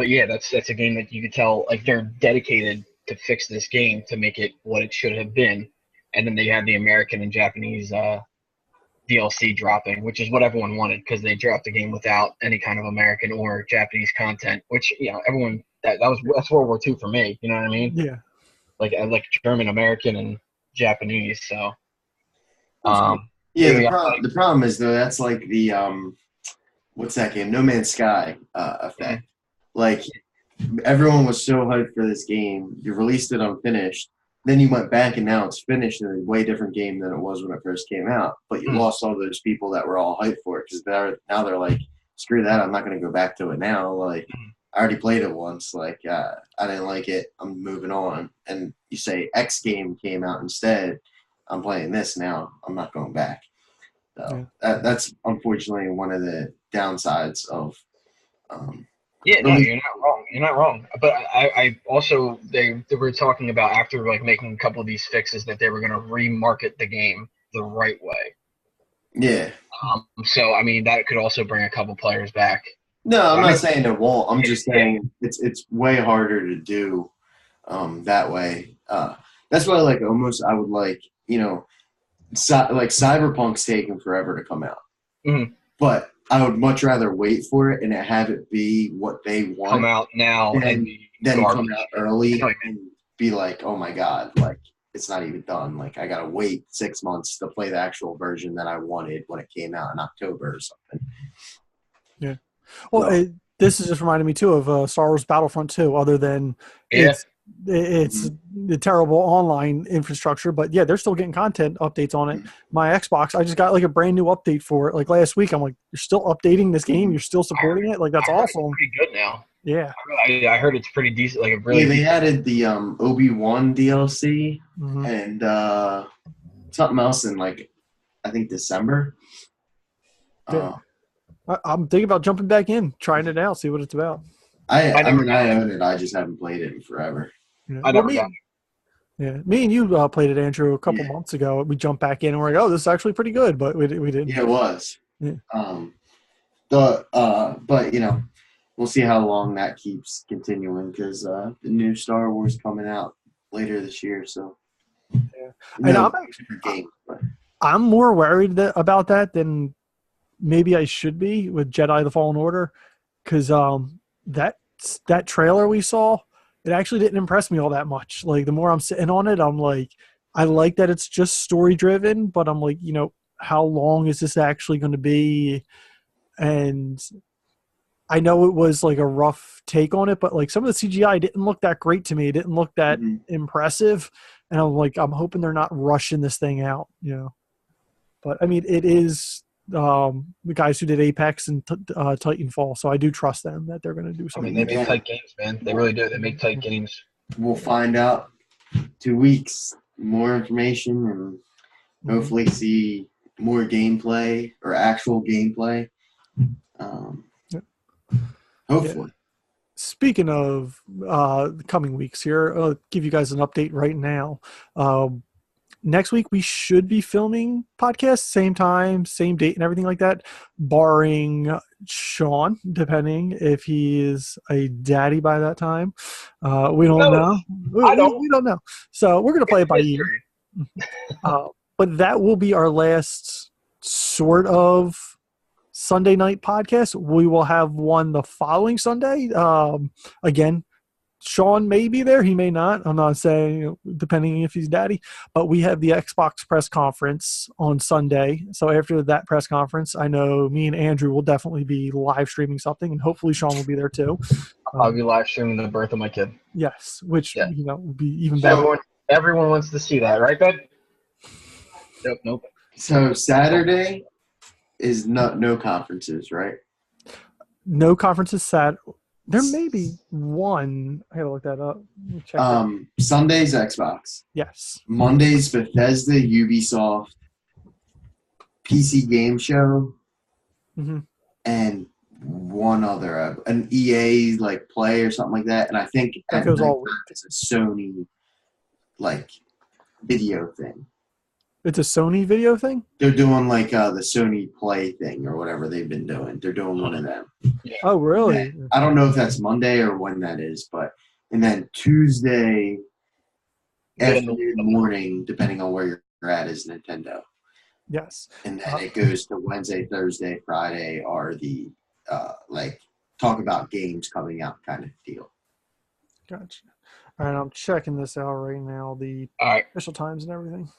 yeah, that's a game that you could tell like they're dedicated to fix this game to make it what it should have been. And then they had the American and Japanese DLC dropping, which is what everyone wanted because they dropped the game without any kind of American or Japanese content. Which everyone that's World War II for me. You know what I mean? Yeah. Like German, American, and Japanese. So. The problem is though that's like the what's that game? No Man's Sky effect. Like everyone was so hyped for this game, you released it unfinished, then you went back and now it's finished in a way different game than it was when it first came out. But you lost all those people that were all hyped for it because now they're like, screw that, I'm not going to go back to it now. Like I already played it once. Like I didn't like it. I'm moving on. And you say X game came out instead. I'm playing this now. I'm not going back. So that's unfortunately one of the downsides of. You're not wrong. You're not wrong. But I also they were talking about after like making a couple of these fixes that they were going to remarket the game the right way. Yeah. So I mean that could also bring a couple players back. No, I'm not saying it won't. I'm just saying it's way harder to do. That way, that's why like almost I would like like Cyberpunk's taking forever to come out, but I would much rather wait for it and have it be what they want. Come out now and then come out early and be like, oh my god, like it's not even done. Like I gotta wait 6 months to play the actual version that I wanted when it came out in October or something. Yeah. Well, this is just reminding me too of Star Wars Battlefront 2. Other than it's the terrible online infrastructure, but yeah, they're still getting content updates on it. My Xbox, I just got like a brand new update for it like last week. I'm like, you're still updating this game? You're still supporting it? Like that's awesome. It's pretty good now. Yeah, I heard it's pretty decent. Like really. Yeah, they added the Obi-Wan DLC and something else in like I think December. Yeah. I'm thinking about jumping back in, trying it out, see what it's about. I own it. I just haven't played it in forever. Yeah. I never got it. Yeah, me and you played it, Andrew, a couple months ago. We jumped back in and we're like, "Oh, this is actually pretty good," but we didn't. Yeah, it was. Yeah. But we'll see how long that keeps continuing because the new Star Wars coming out later this year. So yeah, and I'm more worried about that than maybe I should be with Jedi: The Fallen Order, because that trailer we saw, it actually didn't impress me all that much. Like the more I'm sitting on it, I'm like, I like that it's just story driven, but I'm like, how long is this actually going to be? And I know it was like a rough take on it, but like some of the CGI didn't look that great to me. It didn't look that impressive, and I'm like, I'm hoping they're not rushing this thing out, But I mean, it is the guys who did Apex and Titanfall, so I do trust them that they're going to do something. I mean, they make tight games, man. They really do. They make tight games. We'll find out 2 weeks. More information and hopefully see more gameplay or actual gameplay. Hopefully. Yeah. Speaking of the coming weeks here, I'll give you guys an update right now. Next week, we should be filming podcasts, same time, same date, and everything like that, barring Sean, depending if he is a daddy by that time. We don't know. We don't know. So we're going to play it by ear. But that will be our last sort of Sunday night podcast. We will have one the following Sunday. Again, Sean may be there. He may not. I'm not saying, depending if he's daddy. But we have the Xbox press conference on Sunday. So after that press conference, I know me and Andrew will definitely be live streaming something, and hopefully Sean will be there too. I'll be live streaming the birth of my kid. Yes, which will be even better. Everyone wants to see that, right, bud? Nope. So Saturday is no conferences, right? No conferences Saturday. There may be one. I gotta look that up. Check Sunday's Xbox. Yes. Monday's Bethesda, Ubisoft, PC Game Show, and one other, an EA like Play or something like that. And I think that goes all. It's a Sony like video thing. It's a Sony video thing? They're doing like the Sony Play thing or whatever they've been doing. They're doing one of them. Yeah. Oh, really? Yeah. I don't know if that's Monday or when that is, and then Tuesday afternoon, morning, depending on where you're at, is Nintendo. Yes. And then it goes to Wednesday, Thursday, Friday are the like talk about games coming out kind of deal. Gotcha. All right, I'm checking this out right now, the official times and everything.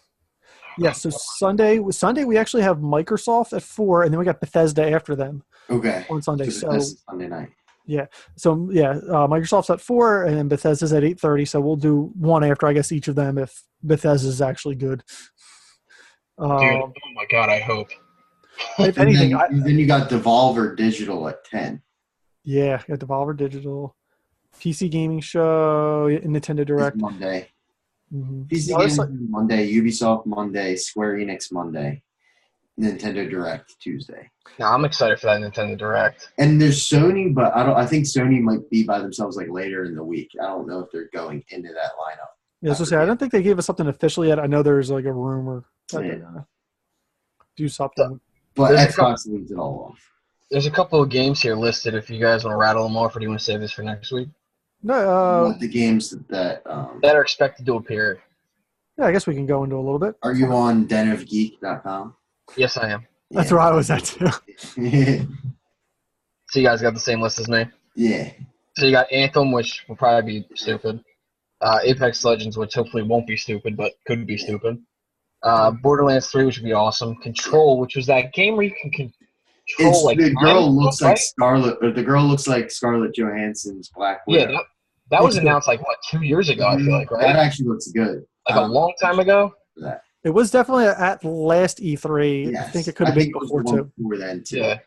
Yes, so Sunday we actually have Microsoft at 4, and then we got Bethesda after them. Okay. On Sunday, so Sunday night. Yeah, so Microsoft's at 4, and then Bethesda's at 8:30. So we'll do one after, I guess, each of them if Bethesda's actually good. Dude, oh my god, I hope. If anything, then you got Devolver Digital at 10. Yeah, got Devolver Digital, PC Gaming Show, Nintendo Direct. It's Monday. PC Gaming Monday, Ubisoft Monday, Square Enix Monday, Nintendo Direct Tuesday. Now I'm excited for that Nintendo Direct. And there's Sony, but I think Sony might be by themselves like later in the week. I don't know if they're going into that lineup. Yeah, so I don't think they gave us something official yet. I know there's like a rumor that they're gonna do something. But Xbox leads it all off. There's a couple of games here listed if you guys want to rattle them off, or do you want to save this for next week? No, What the games that that are expected to appear. yeah, I guess we can go into a little bit. are you on denofgeek.com? Yes, I am. That's Yeah. where I was at too. So you guys got the same list as me. Yeah. So you got Anthem, which will probably be stupid. Apex Legends, which hopefully won't be stupid, but could be stupid. Borderlands 3, which would be awesome. Control, which was that game where you can control It's like the time girl looks stuff, like right? Scarlet, or the girl looks like Scarlett Johansson's Black Yeah, Widow. that was Looks good. announced like what 2 years ago. I feel like, That right? actually looks good. Like a long time ago. That. It was definitely at last E3. Yes. I think it could have been it was before the one too. before then too. Yeah,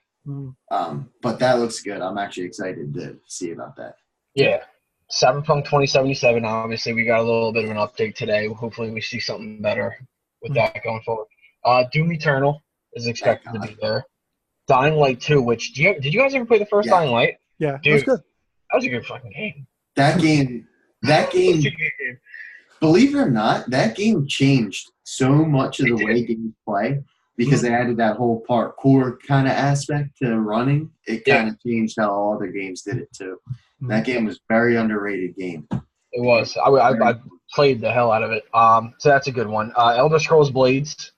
But that looks good. I'm actually excited to see about that. yeah. Cyberpunk 2077. Obviously, we got a little bit of an update today. Hopefully, we see something better with that going forward. Doom Eternal is expected to be there. Dying Light 2, which did you guys ever play the first Dying Light? Yeah, Dude, that's good. that was a good fucking game. That game, believe it or not, that game changed so much of the way games play because they added that whole parkour kind of aspect to running. It kind of changed how all other games did it too. That game was very underrated game. It was. I played the hell out of it. So that's a good one. Elder Scrolls Blades,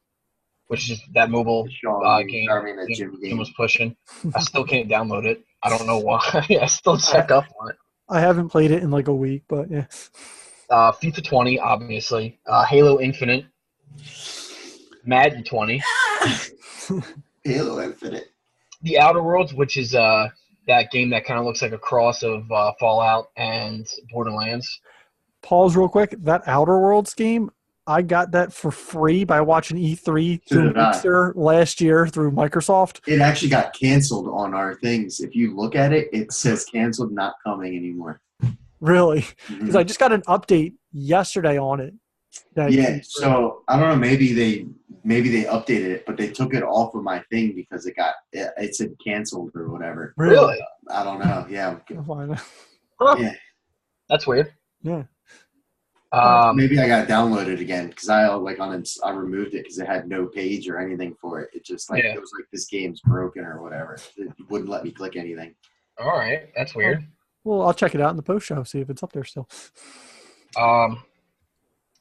which is that mobile game Jim was pushing. I still can't download it. I don't know why. I still check up on it. I haven't played it in like a week, but yeah. FIFA 20, obviously. Halo Infinite. Madden 20. Halo Infinite. The Outer Worlds, which is that game that kind of looks like a cross of Fallout and Borderlands. Pause real quick. That Outer Worlds game, I got that for free by watching E3 through Mixer last year through Microsoft. It actually got canceled on our things. If you look at it, it says canceled, not coming anymore. Really? Because I just got an update yesterday on it. Yeah, so I don't know. Maybe they updated it, but they took it off of my thing because it said canceled or whatever. Really? I don't know. Yeah. Yeah. That's weird. Yeah. Maybe I got to download it again because I removed it because it had no page or anything for it. It just it was like this game's broken or whatever. It wouldn't let me click anything. All right, that's weird. Well, I'll check it out in the post show, see if it's up there still.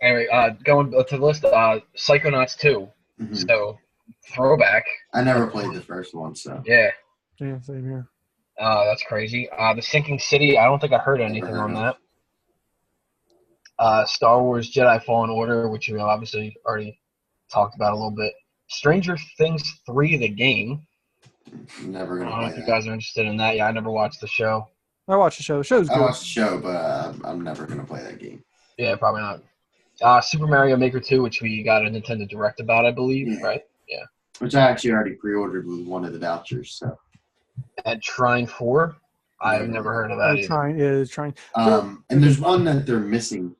Anyway, going to the list, Psychonauts 2. Mm-hmm. So, throwback. I never played the first one, so. Yeah. Yeah, same here. That's crazy. The Sinking City, I don't think I heard anything on that. Star Wars Jedi Fallen Order, which we obviously already talked about a little bit. Stranger Things 3, the game. Never gonna I don't know play if you guys are interested in that. Yeah, I never watched the show. I watched the show. The show's good. I watched the show, but I'm never gonna play that game. Yeah, probably not. Super Mario Maker 2, which we got a Nintendo Direct about, I believe, right? Yeah. Which I actually already pre-ordered with one of the vouchers, so. And Trine 4, I've never heard of that either. Trying. And there's one that they're missing.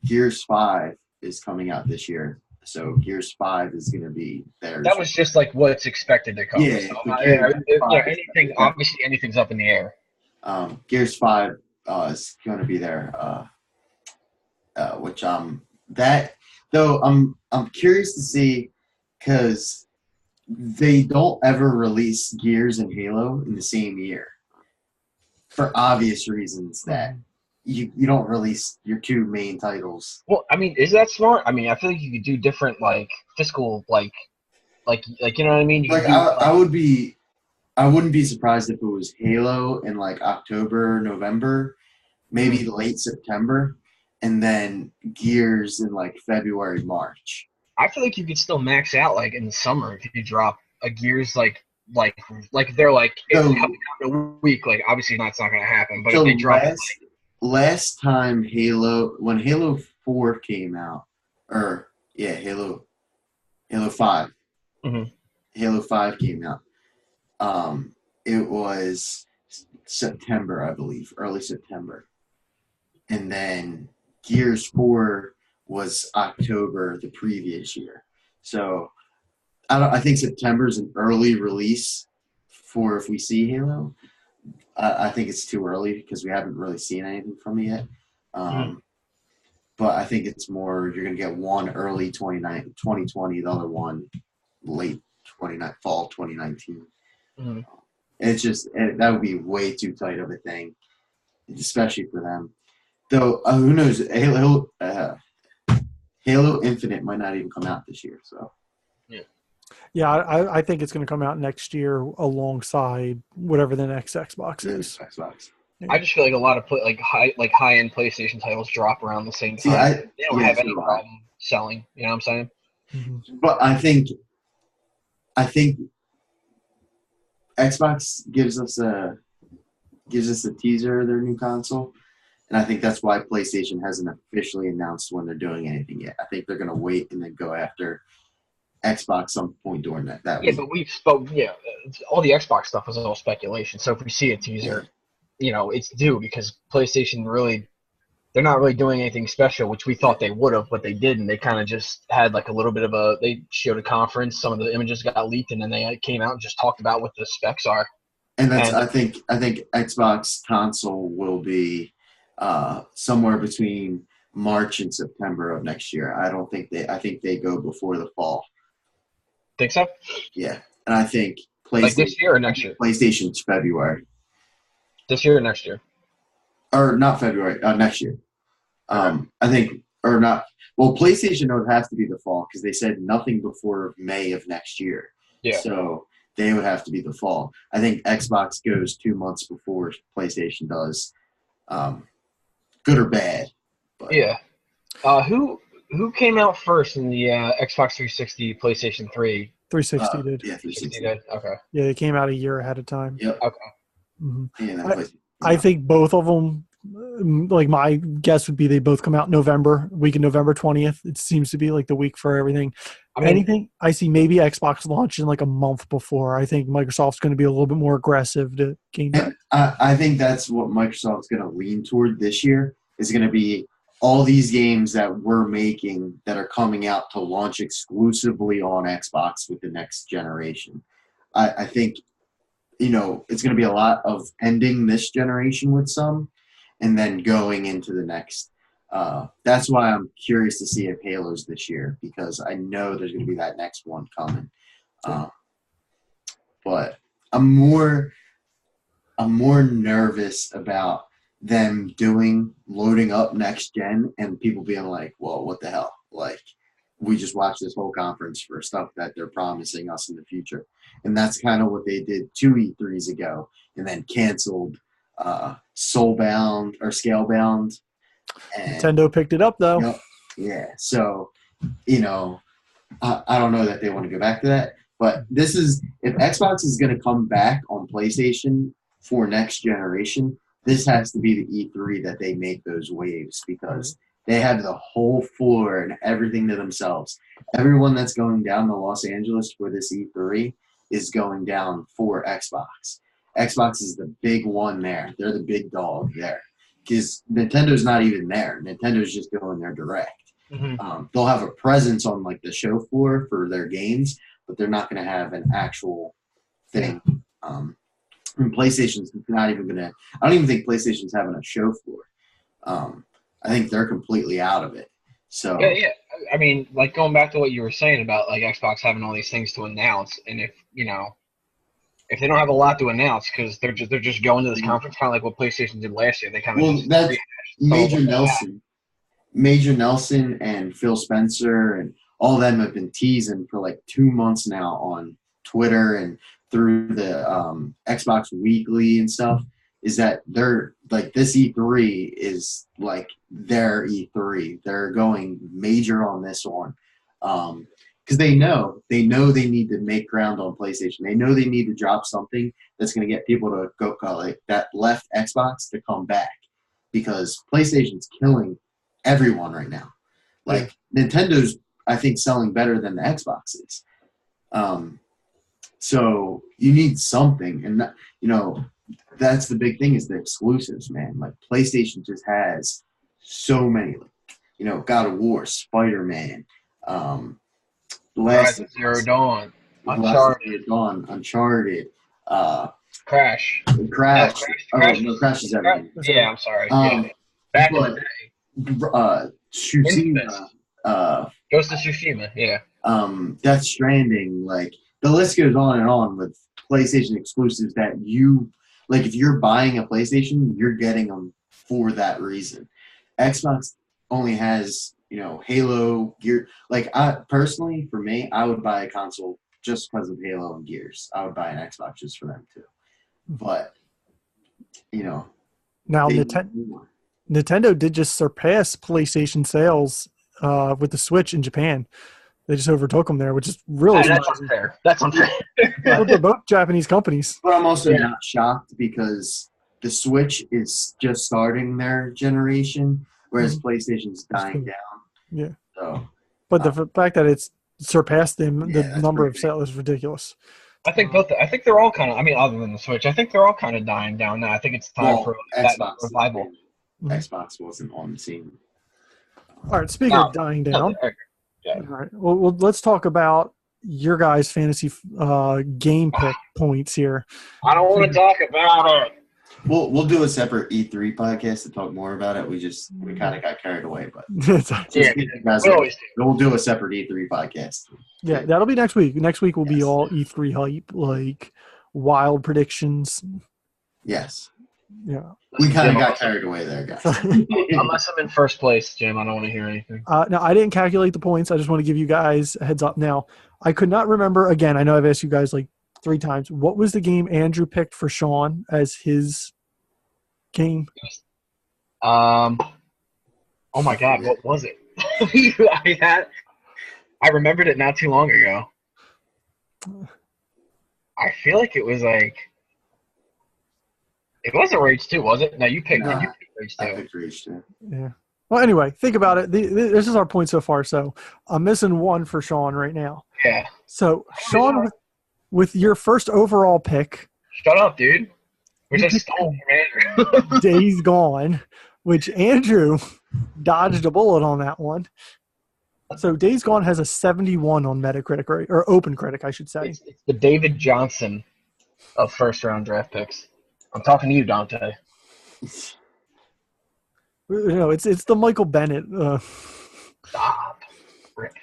Gears 5 is coming out this year, so Gears 5 is going to be there. That was just like what's expected to come. Yeah. So, obviously anything's up in the air. Gears 5 is going to be there. Which I'm curious to see because they don't ever release Gears and Halo in the same year for obvious reasons that you don't release your two main titles. Well, I mean, is that smart? I mean, I feel like you could do different fiscal you know what I mean? I wouldn't be surprised if it was Halo in October, November, maybe late September. And then Gears in February, March. I feel like you could still max out in the summer if you drop a Gears they're it's coming out in a week. Obviously that's not going to happen. But if they drop last time when Halo 4 came out, Halo 5. Mm-hmm. Halo 5 came out. It was September, I believe, early September, and then Gears 4 was October the previous year. So I think September is an early release for if we see Halo. I think it's too early because we haven't really seen anything from it yet. But I think it's more you're going to get one early 2020, the other one late fall 2019. Mm-hmm. It's just that would be way too tight of a thing. especially for them. Though, who knows? Halo Infinite might not even come out this year. So. Yeah, I think it's going to come out next year alongside whatever the next Xbox is. Xbox. I just feel like a lot of high end PlayStation titles drop around the same time. They don't have any problem selling. You know what I'm saying? Mm-hmm. But I think Xbox gives us a teaser of their new console, and I think that's why PlayStation hasn't officially announced when they're doing anything yet. I think they're going to wait and then go after Xbox some point during that week. But we've spoke. Yeah, all the Xbox stuff is all speculation. So if we see a teaser, it's due because PlayStation they're not really doing anything special, which we thought they would have, but they didn't. They kind of just had like a little bit of they showed a conference. Some of the images got leaked, and then they came out and just talked about what the specs are. And I think Xbox console will be somewhere between March and September of next year. I think they go before the fall. Think so? Yeah, and I think PlayStation like this year or next year. PlayStation's February. This year or next year? Or not February. Next year. I think or not. Well, PlayStation would have to be the fall because they said nothing before May of next year. Yeah. So they would have to be the fall. I think Xbox goes 2 months before PlayStation does. Good or bad. But. Yeah. Who came out first in the Xbox 360, PlayStation 3? 360 did. Yeah, 360 did. Okay. Yeah, they came out a year ahead of time. Yep. Okay. Mm-hmm. Yeah, I think both of them, like my guess would be they both come out week of November 20th. It seems to be like the week for everything. Anything I see maybe Xbox launching like a month before. I think Microsoft's going to be a little bit more aggressive to gain that. I think that's what Microsoft's going to lean toward this year is going to be all these games that we're making that are coming out to launch exclusively on Xbox with the next generation. I think, it's going to be a lot of ending this generation with some and then going into the next. That's why I'm curious to see if Halo's this year because I know there's going to be that next one coming. But I'm more nervous about them loading up next gen and people being like, well, what the hell? Like, we just watched this whole conference for stuff that they're promising us in the future. And that's kind of what they did 2 E3s ago and then canceled Soulbound or Scalebound. And, Nintendo picked it up, though. Yeah. So, I don't know that they want to go back to that. But if Xbox is going to come back on PlayStation for next generation, this has to be the E3 that they make those waves because they have the whole floor and everything to themselves. Everyone that's going down to Los Angeles for this E3 is going down for Xbox. Xbox is the big one there. They're the big dog there because Nintendo's not even there. Nintendo's just going there direct. Mm-hmm. They'll have a presence on like the show floor for their games, but they're not going to have an actual thing. And PlayStation's not even going to – I don't even think PlayStation's having a show floor. I think they're completely out of it. So yeah. I mean, like going back to what you were saying about like Xbox having all these things to announce, and if they don't have a lot to announce because they're just going to this conference, kind of like what PlayStation did last year. They kind of that's Major Nelson and Phil Spencer and all of them have been teasing for like 2 months now on Twitter and through the Xbox Weekly and stuff, is that they're like this E3 is like their E3. They're going major on this one because they know they need to make ground on PlayStation. They know they need to drop something that's going to get people to go like that left Xbox to come back because PlayStation's killing everyone right now. Like Nintendo's, I think, selling better than the Xbox is. So you need something, and that's the big thing is the exclusives, man. Like PlayStation just has so many, God of War, Spider-Man, Horizon Zero Dawn, Uncharted, Crash. Crash is everything. Yeah, I'm sorry. Back in the day. Tsushima, Ghost of Tsushima, yeah. Death Stranding, like the list goes on and on with PlayStation exclusives that you Like if you're buying a PlayStation, you're getting them for that reason. Xbox only has, Halo, Gear. Like personally, for me, I would buy a console just because of Halo and Gears. I would buy an Xbox just for them too. But Now they Nintendo did just surpass PlayStation sales with the Switch in Japan. They just overtook them there, which is really That's unfair. That's unfair. But they're both Japanese companies. But I'm also not shocked because the Switch is just starting their generation, whereas PlayStation's dying down. Yeah. So, but the fact that it's surpassed them, the that's number of pretty sales is ridiculous. I think they're all kind of. I mean, other than the Switch, I think they're all kind of dying down now. I think it's time for that revival. Xbox wasn't on the scene. All right. Speaking of dying down, yeah. All right. Well, let's talk about your guys' fantasy game pick points here. I don't want to talk about it. We'll do a separate E3 podcast to talk more about it. We kind of got carried away, but we'll do a separate E3 podcast. Yeah, that'll be next week. Next week will be all E3 hype, like wild predictions. Yes. Yeah. We kind of got carried away there, guys. Unless I'm in first place, Jim, I don't want to hear anything. No, I didn't calculate the points. I just want to give you guys a heads up. Now, I could not remember, again, I know I've asked you guys like 3 times, what was the game Andrew picked for Sean as his game? Oh my God, what was it? I remembered it not too long ago. I feel like it was like, it wasn't Rage 2, was it? No, you picked Rage 2. I picked Rage 2. Yeah. Well, anyway, think about it. This is our point so far. So I'm missing 1 for Sean right now. Yeah. So Sean, with your first overall pick. Shut up, dude. We just stole from Andrew. Days Gone, which Andrew dodged a bullet on that one. So Days Gone has a 71 on Metacritic, right? Or OpenCritic, I should say. It's the David Johnson of first-round draft picks. I'm talking to you, Dante. It's the Michael Bennett. Stop, Rick.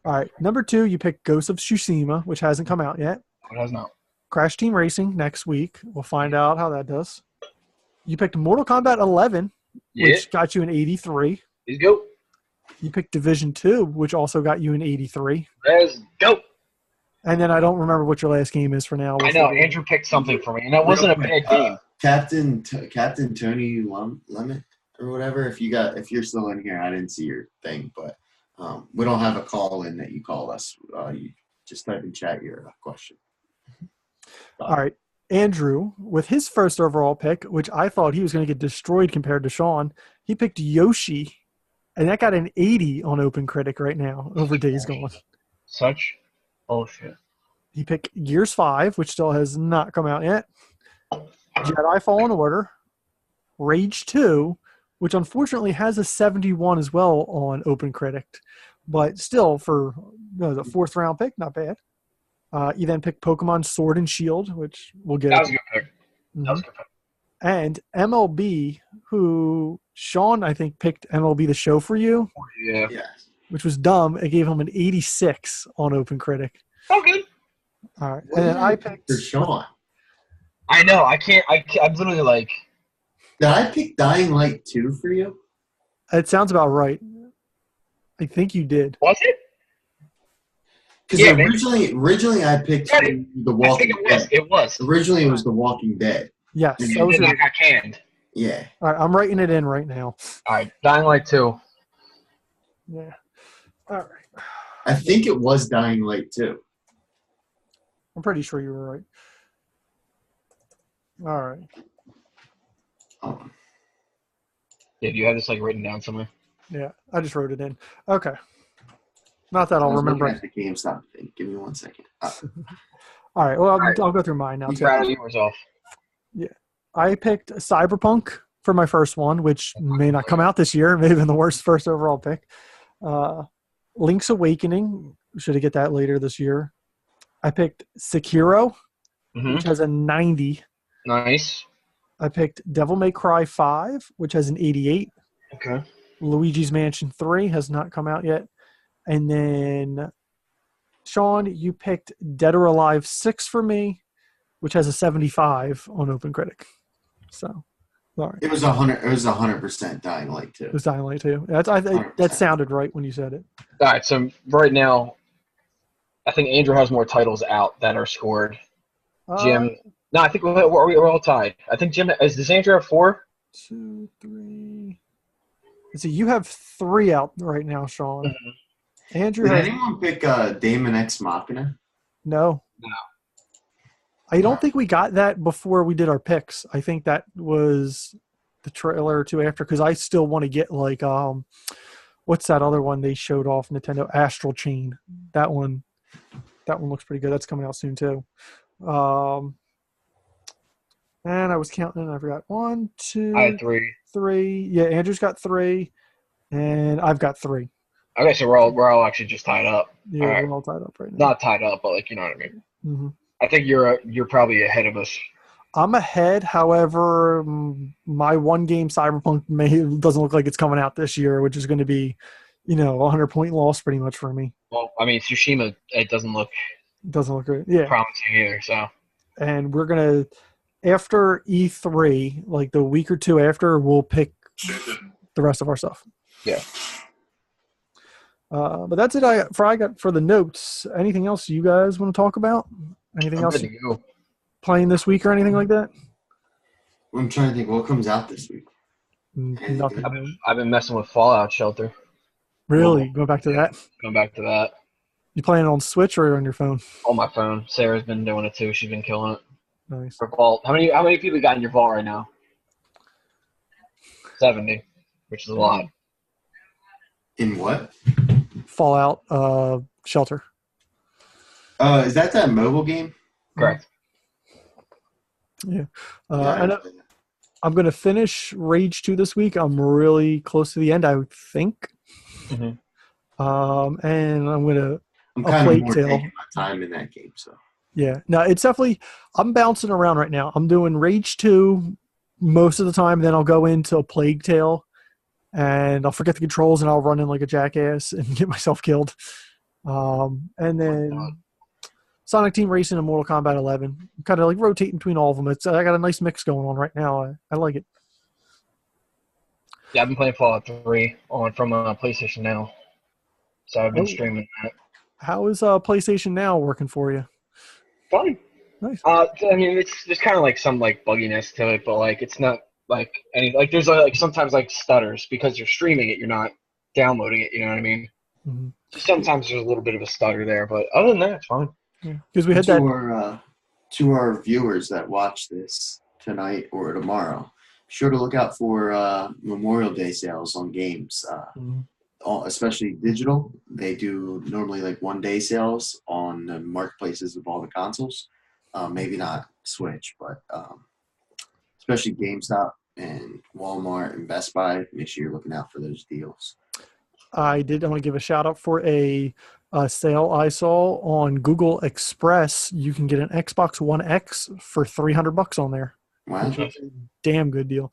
All right, number 2, you picked Ghost of Tsushima, which hasn't come out yet. It has not. Crash Team Racing next week. We'll find out how that does. You picked Mortal Kombat 11, which got you an 83. Let's go. You picked Division 2, which also got you an 83. Let's go. And then I don't remember what your last game is for now. I know Andrew picked something for me, and that wasn't a bad game. Captain Tony Lemon or whatever. If you're still in here, I didn't see your thing, but we don't have a call in that you call us. You just type in chat your question. All right, Andrew, with his first overall pick, which I thought he was going to get destroyed compared to Sean, he picked Yoshi, and that got an 80 on OpenCritic right now over Days Gone. Such bullshit. He picked Gears 5, which still has not come out yet. Jedi Fallen Order, Rage 2, which unfortunately has a 71 as well on OpenCritic, but still for the 4th round pick, not bad. You then picked Pokemon Sword and Shield, which we'll get. That was a good pick. That was a good pick. And MLB, who Sean, I think, picked MLB The Show for you. Yeah. Which was dumb. It gave him an 86 on OpenCritic. Oh, good. All right. And then I picked for Sean. I know. I'm literally like. Did I pick Dying Light 2 for you? It sounds about right. I think you did. Was it? Because originally I picked The Walking Dead. It was. Originally it was The Walking Dead. Yes. That was I got canned. Yeah. All right, I'm writing it in right now. All right, Dying Light 2. Yeah. All right. I think it was Dying Light 2. I'm pretty sure you were right. All right. Yeah, do you have this written down somewhere? Yeah, I just wrote it in. Okay. Not that I'll remember. At the GameStop thing. Give me 1 second. All right. Well, I'll go through mine now. You rattle yours off. Yeah. I picked Cyberpunk for my first one, which may not come out this year. May have been the worst first overall pick. Link's Awakening. Should have get that later this year. I picked Sekiro, which has a 90. Nice. I picked Devil May Cry 5, which has an 88. Okay. Luigi's Mansion 3 has not come out yet. And then, Sean, you picked Dead or Alive 6 for me, which has a 75 on OpenCritic. So, all right. It was 100. It was 100% Dying Light too. It was Dying Light too. That sounded right when you said it. All right, so right now, I think Andrew has more titles out that are scored. Jim, no, I think we're all tied. I think Jim does Andrew have 4? 2, 3. Let's see, you have 3 out right now, Sean. Mm-hmm. Andrew Did has anyone pick Damon X Machina? no. I don't think we got that before we did our picks. I think that was the trailer or 2 after, because I still want to get like what's that other one they showed off Nintendo? Astral Chain. That one looks pretty good. That's coming out soon too. And I was counting and I forgot. 1, 2, I had 3. 3. Yeah, Andrew's got 3, and I've got 3. Okay, so we're all actually just tied up. Yeah, all right. we're all tied up right now. Not tied up, but like you know what I mean. Mm-hmm. I think you're probably ahead of us. I'm ahead. However, my one game Cyberpunk doesn't look like it's coming out this year, which is going to be, a 100-point loss pretty much for me. Well, I mean, Tsushima, it doesn't look great. Yeah. promising either. So. And we're going to, after E3, like the week or 2 after, we'll pick the rest of our stuff. Yeah. But that's it. I got for the notes. Anything else you guys want to talk about? Anything else playing this week or anything like that? I'm trying to think what comes out this week. Nothing. I've been messing with Fallout Shelter. Really? Go back to that? Going back to that. You playing it on Switch or on your phone? On my phone. Sarah's been doing it too. She's been killing it. Nice. For Vault. How many people got in your Vault right now? 70, which is a lot. In what? Fallout Shelter. Is that mobile game? Correct. Yeah. And I'm going to finish Rage 2 this week. I'm really close to the end, I would think. Mm-hmm. And I'm kind of more taking my time in that game, so. Yeah. No, it's definitely – I'm bouncing around right now. I'm doing Rage 2 most of the time. Then I'll go into a Plague Tale, and I'll forget the controls, and I'll run in like a jackass and get myself killed. And then Sonic Team Racing and Mortal Kombat 11. I'm kind of like rotating between all of them. I got a nice mix going on right now. I like it. Yeah, I've been playing Fallout 3 from PlayStation Now. So I've been streaming that. How is PlayStation Now working for you? Fine. Nice. I mean, there's kind of like some like bugginess to it, but like it's not like any like there's like sometimes like stutters because you're streaming it, you're not downloading it. You know what I mean? Mm-hmm. Sometimes there's a little bit of a stutter there, but other than that, it's fine. Because we had to our viewers that watch this tonight or tomorrow, be sure to look out for Memorial Day sales on games. Especially digital, they do normally like 1-day sales on the marketplaces of all the consoles. Maybe not Switch, but especially GameStop and Walmart and Best Buy. Make sure you're looking out for those deals. I want to give a shout out for a sale I saw on Google Express. You can get an Xbox One X for $300 on there. Wow, which is a damn good deal.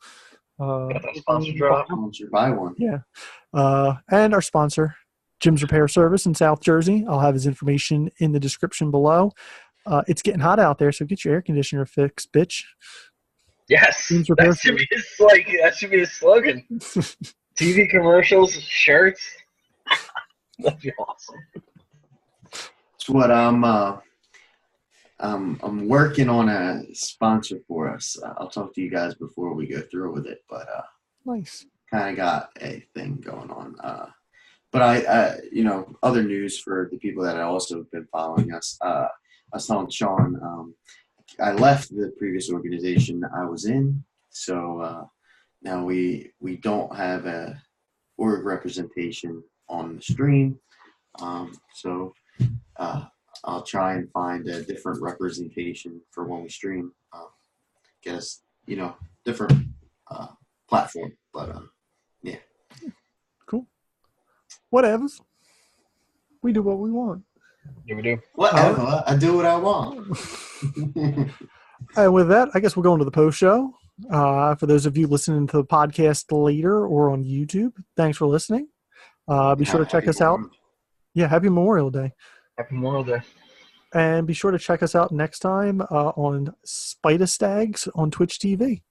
Got that sponsor drop. Buy one. Yeah. And our sponsor, Jim's Repair Service in South Jersey. I'll have his information in the description below. It's getting hot out there, so get your air conditioner fixed, bitch. Yes. Jim's Repair that should be his slogan. TV commercials, shirts. That'd be awesome. That's what I'm working on a sponsor for us. I'll talk to you guys before we go through with it, but nice. Kind of got a thing going on. But I other news for the people that have also been following us. I was telling Sean, I left the previous organization I was in, so now we don't have a org representation on the stream. So I'll try and find a different representation for when we stream. Get us, different platform. But yeah. Cool. Whatever. We do what we want. Yeah, we do. Whatever. I do what I want. And with that, I guess we'll go into the post show. For those of you listening to the podcast later or on YouTube, thanks for listening. Be sure to check us out. Yeah, happy Memorial Day. Happy Memorial Day. And be sure to check us out next time on Spider Stags on Twitch TV.